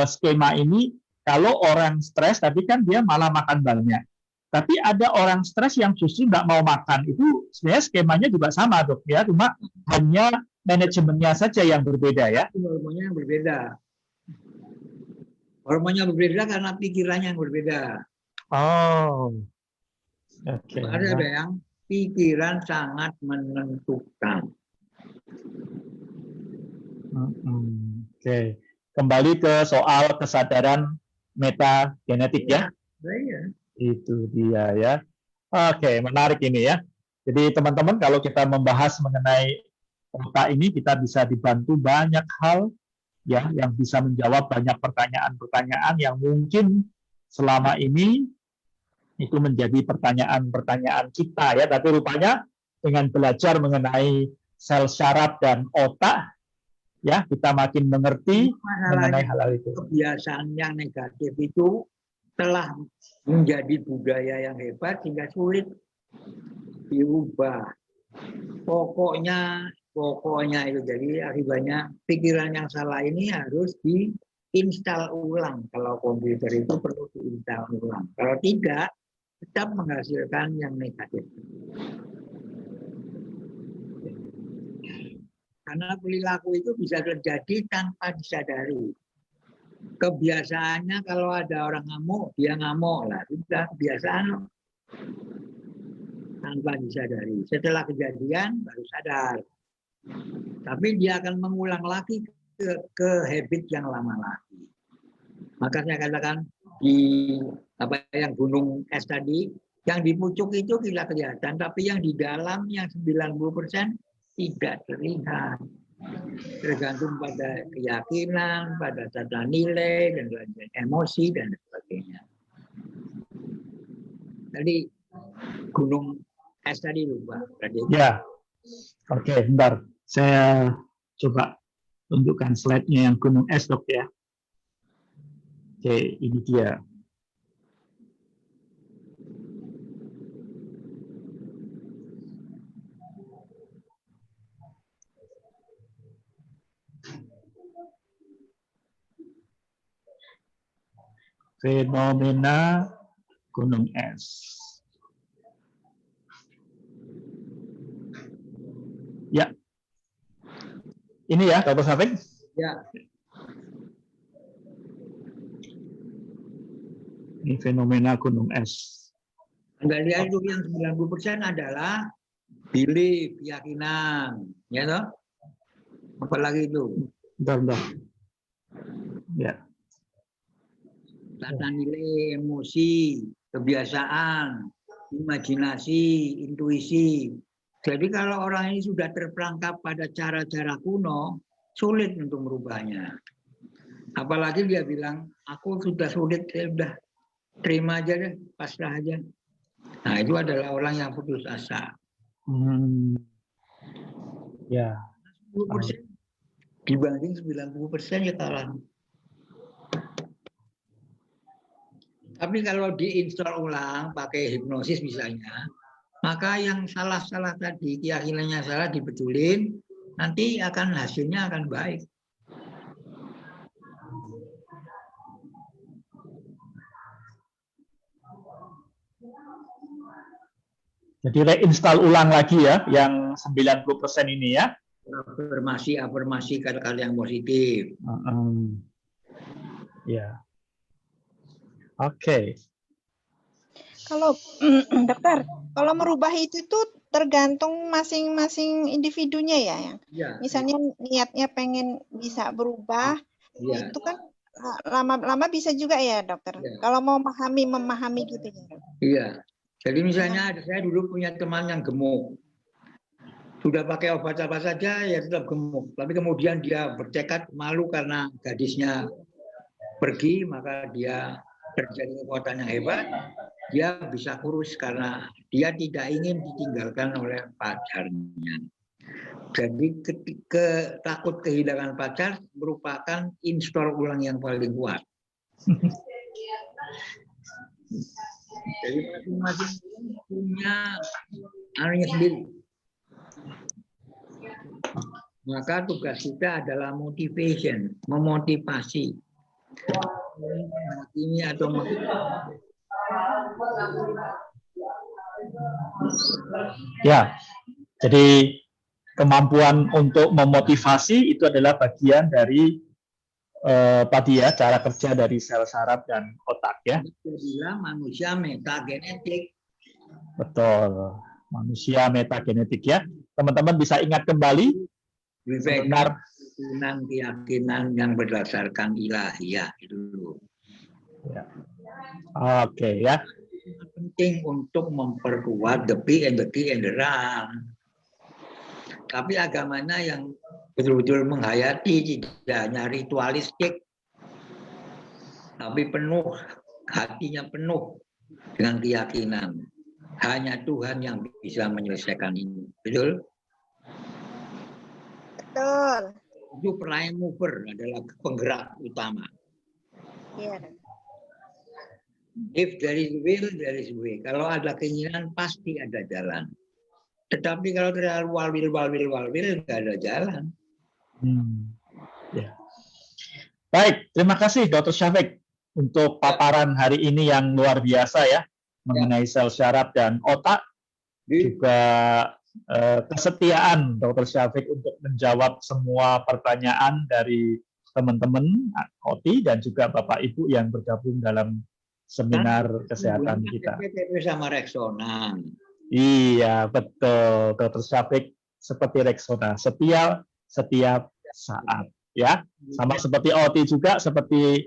skema ini. Kalau orang stres tadi kan dia malah makan banyak. Tapi ada orang stres yang justru nggak mau makan. Itu sebenarnya skemanya juga sama Dok ya, cuma hanya manajemennya saja yang berbeda ya. Hormonnya yang berbeda. Hormonnya berbeda karena pikirannya yang berbeda. Oh. Oke. Ada yang pikiran sangat menentukan. Oke. Kembali ke soal kesadaran metagenetik ya. Iya. Itu dia ya. Oke, menarik ini ya. Jadi teman-teman kalau kita membahas mengenai otak ini kita bisa dibantu banyak hal ya yang bisa menjawab banyak pertanyaan-pertanyaan yang mungkin selama ini itu menjadi pertanyaan-pertanyaan kita ya, tapi rupanya dengan belajar mengenai sel syaraf dan otak, ya kita makin mengerti mengenai hal-hal itu. Kebiasaan yang negatif itu telah menjadi budaya yang hebat sehingga sulit diubah. Pokoknya itu jadi akibatnya pikiran yang salah ini harus diinstal ulang. Kalau komputer itu perlu diinstal ulang. Kalau tidak, tetap menghasilkan yang negatif. Karena perilaku itu bisa terjadi tanpa disadari. Kebiasaannya kalau ada orang ngamuk, dia ngamuk lah. Sudah kebiasaan tanpa disadari. Setelah kejadian baru sadar. Tapi dia akan mengulang lagi ke habit yang lama lagi. Maka saya katakan di yang gunung es tadi, yang di pucuk itu tidak kelihatan, tapi yang di dalam yang 90% tidak terlihat. Tergantung pada keyakinan, pada tata nilai, dan emosi, dan sebagainya. Tadi gunung es tadi lupa. Ya, oke, bentar. Saya coba tunjukkan slide-nya yang gunung es, Dok, ya. Oke, ini dia. Fenomena gunung es. Ya. Ini ya, Dr. Safik? Ya. Ini fenomena gunung es. Anda lihat itu yang 90% adalah belief, keyakinan. Ya toh? Apalagi itu? Bentar. Ya. Tata nilai, emosi, kebiasaan, imajinasi, intuisi. Jadi kalau orang ini sudah terperangkap pada cara-cara kuno, sulit untuk merubahnya. Apalagi dia bilang, aku sudah sulit, ya udah terima aja deh, pasrah aja. Nah itu adalah orang yang putus asa. Ya. 10% dibanding 90% ya kalah. Tapi kalau diinstal ulang pakai hipnosis misalnya, maka yang salah-salah tadi, keyakinannya salah dibetulin, nanti akan hasilnya akan baik. Jadi reinstall ulang lagi ya, yang 90% ini ya. Afirmasi kata-kata yang positif. Ya. Oke. Kalau dokter, kalau merubah itu tuh tergantung masing-masing individunya ya, yang Ya. misalnya niatnya pengen bisa berubah, Ya. itu kan lama-lama bisa juga ya dokter. Ya. Kalau mau memahami gitu ya. Iya. Jadi misalnya saya dulu punya teman yang gemuk. Sudah pakai obat apa saja ya tetap gemuk. Tapi kemudian dia bertekad malu karena gadisnya pergi, maka dia terjadi kekuatan yang hebat. Dia bisa kurus karena dia tidak ingin ditinggalkan oleh pacarnya. Jadi takut kehilangan pacar merupakan install ulang yang paling kuat. Jadi masing-masing punya anunya sendiri. Maka tugas kita adalah motivation, memotivasi. Ini atau Ya, jadi kemampuan untuk memotivasi itu adalah bagian dari tadi ya, cara kerja dari sel saraf dan otak ya. bilang manusia metagenetik. Betul, manusia metagenetik ya. Teman-teman bisa ingat kembali benar keyakinan yang berdasarkan ilahiyah itu dulu. Ya. Oke ya. Penting untuk memperkuat the big and the key and the run. Tapi agamanya yang betul-betul menghayati, tidak hanya ritualistik, tapi penuh, hatinya penuh dengan keyakinan. Hanya Tuhan yang bisa menyelesaikan ini. Betul? Betul. Itu prime mover adalah penggerak utama. Iya. If there is will, there is way. Kalau ada keinginan, pasti ada jalan. Tetapi kalau terlalu walwil, nggak ada jalan. Ya. Baik, terima kasih Dr. Syafiq untuk paparan hari ini yang luar biasa ya, mengenai sel syaraf dan otak, juga kesetiaan Dr. Syafiq untuk menjawab semua pertanyaan dari teman-teman OTI dan juga Bapak Ibu yang bergabung dalam seminar kesehatan kita. PPTP sama Rexona. Iya, betul. Dr. Syafiq seperti Rexona, setiap saat. Ya, sama seperti OTI juga, seperti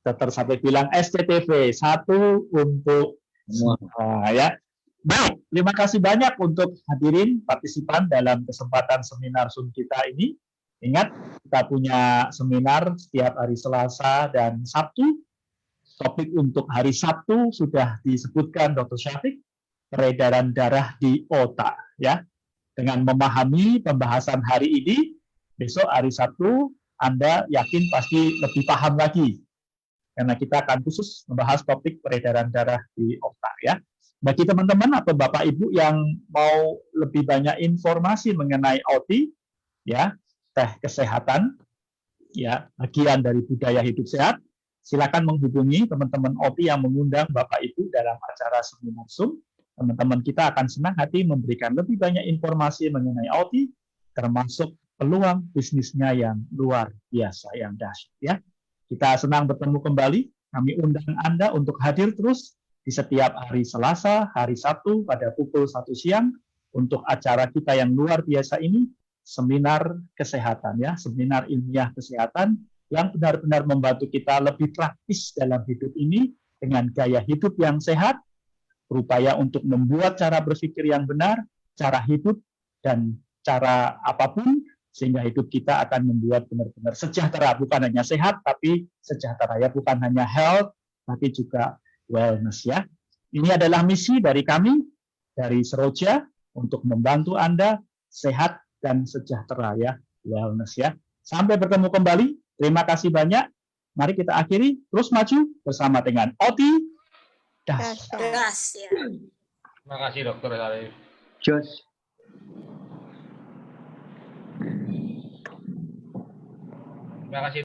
Dr. Syafiq bilang, SCTV, satu untuk semua. Ya. Baik, terima kasih banyak untuk hadirin partisipan dalam kesempatan seminar Zoom kita ini. Ingat, kita punya seminar setiap hari Selasa dan Sabtu. Topik untuk hari Sabtu sudah disebutkan Dr. Syafiq, peredaran darah di otak. Ya, dengan memahami pembahasan hari ini, besok hari Sabtu Anda yakin pasti lebih paham lagi. Karena kita akan khusus membahas topik peredaran darah di otak. Ya. Bagi teman-teman atau Bapak Ibu yang mau lebih banyak informasi mengenai OTI, ya, teh kesehatan, ya, bagian dari budaya hidup sehat, silakan menghubungi teman-teman OTI yang mengundang Bapak Ibu dalam acara seminar Zoom. Teman-teman kita akan senang hati memberikan lebih banyak informasi mengenai OTI, termasuk peluang bisnisnya yang luar biasa, yang dahsyat. Ya, kita senang bertemu kembali. Kami undang Anda untuk hadir terus di setiap hari Selasa, hari Sabtu pada pukul 1 siang untuk acara kita yang luar biasa ini, seminar kesehatan, ya, seminar ilmiah kesehatan yang benar-benar membantu kita lebih praktis dalam hidup ini dengan gaya hidup yang sehat, berupaya untuk membuat cara berpikir yang benar, cara hidup, dan cara apapun, sehingga hidup kita akan membuat benar-benar sejahtera, bukan hanya sehat, tapi sejahtera, ya, bukan hanya health, tapi juga wellness, ya. Ini adalah misi dari kami, dari Seroja, untuk membantu Anda sehat dan sejahtera, ya, wellness, ya. Sampai bertemu kembali. Terima kasih banyak. Mari kita akhiri, terus maju bersama dengan OTI dahsyat. Terima kasih Dokter Arif. Jos. Terima kasih.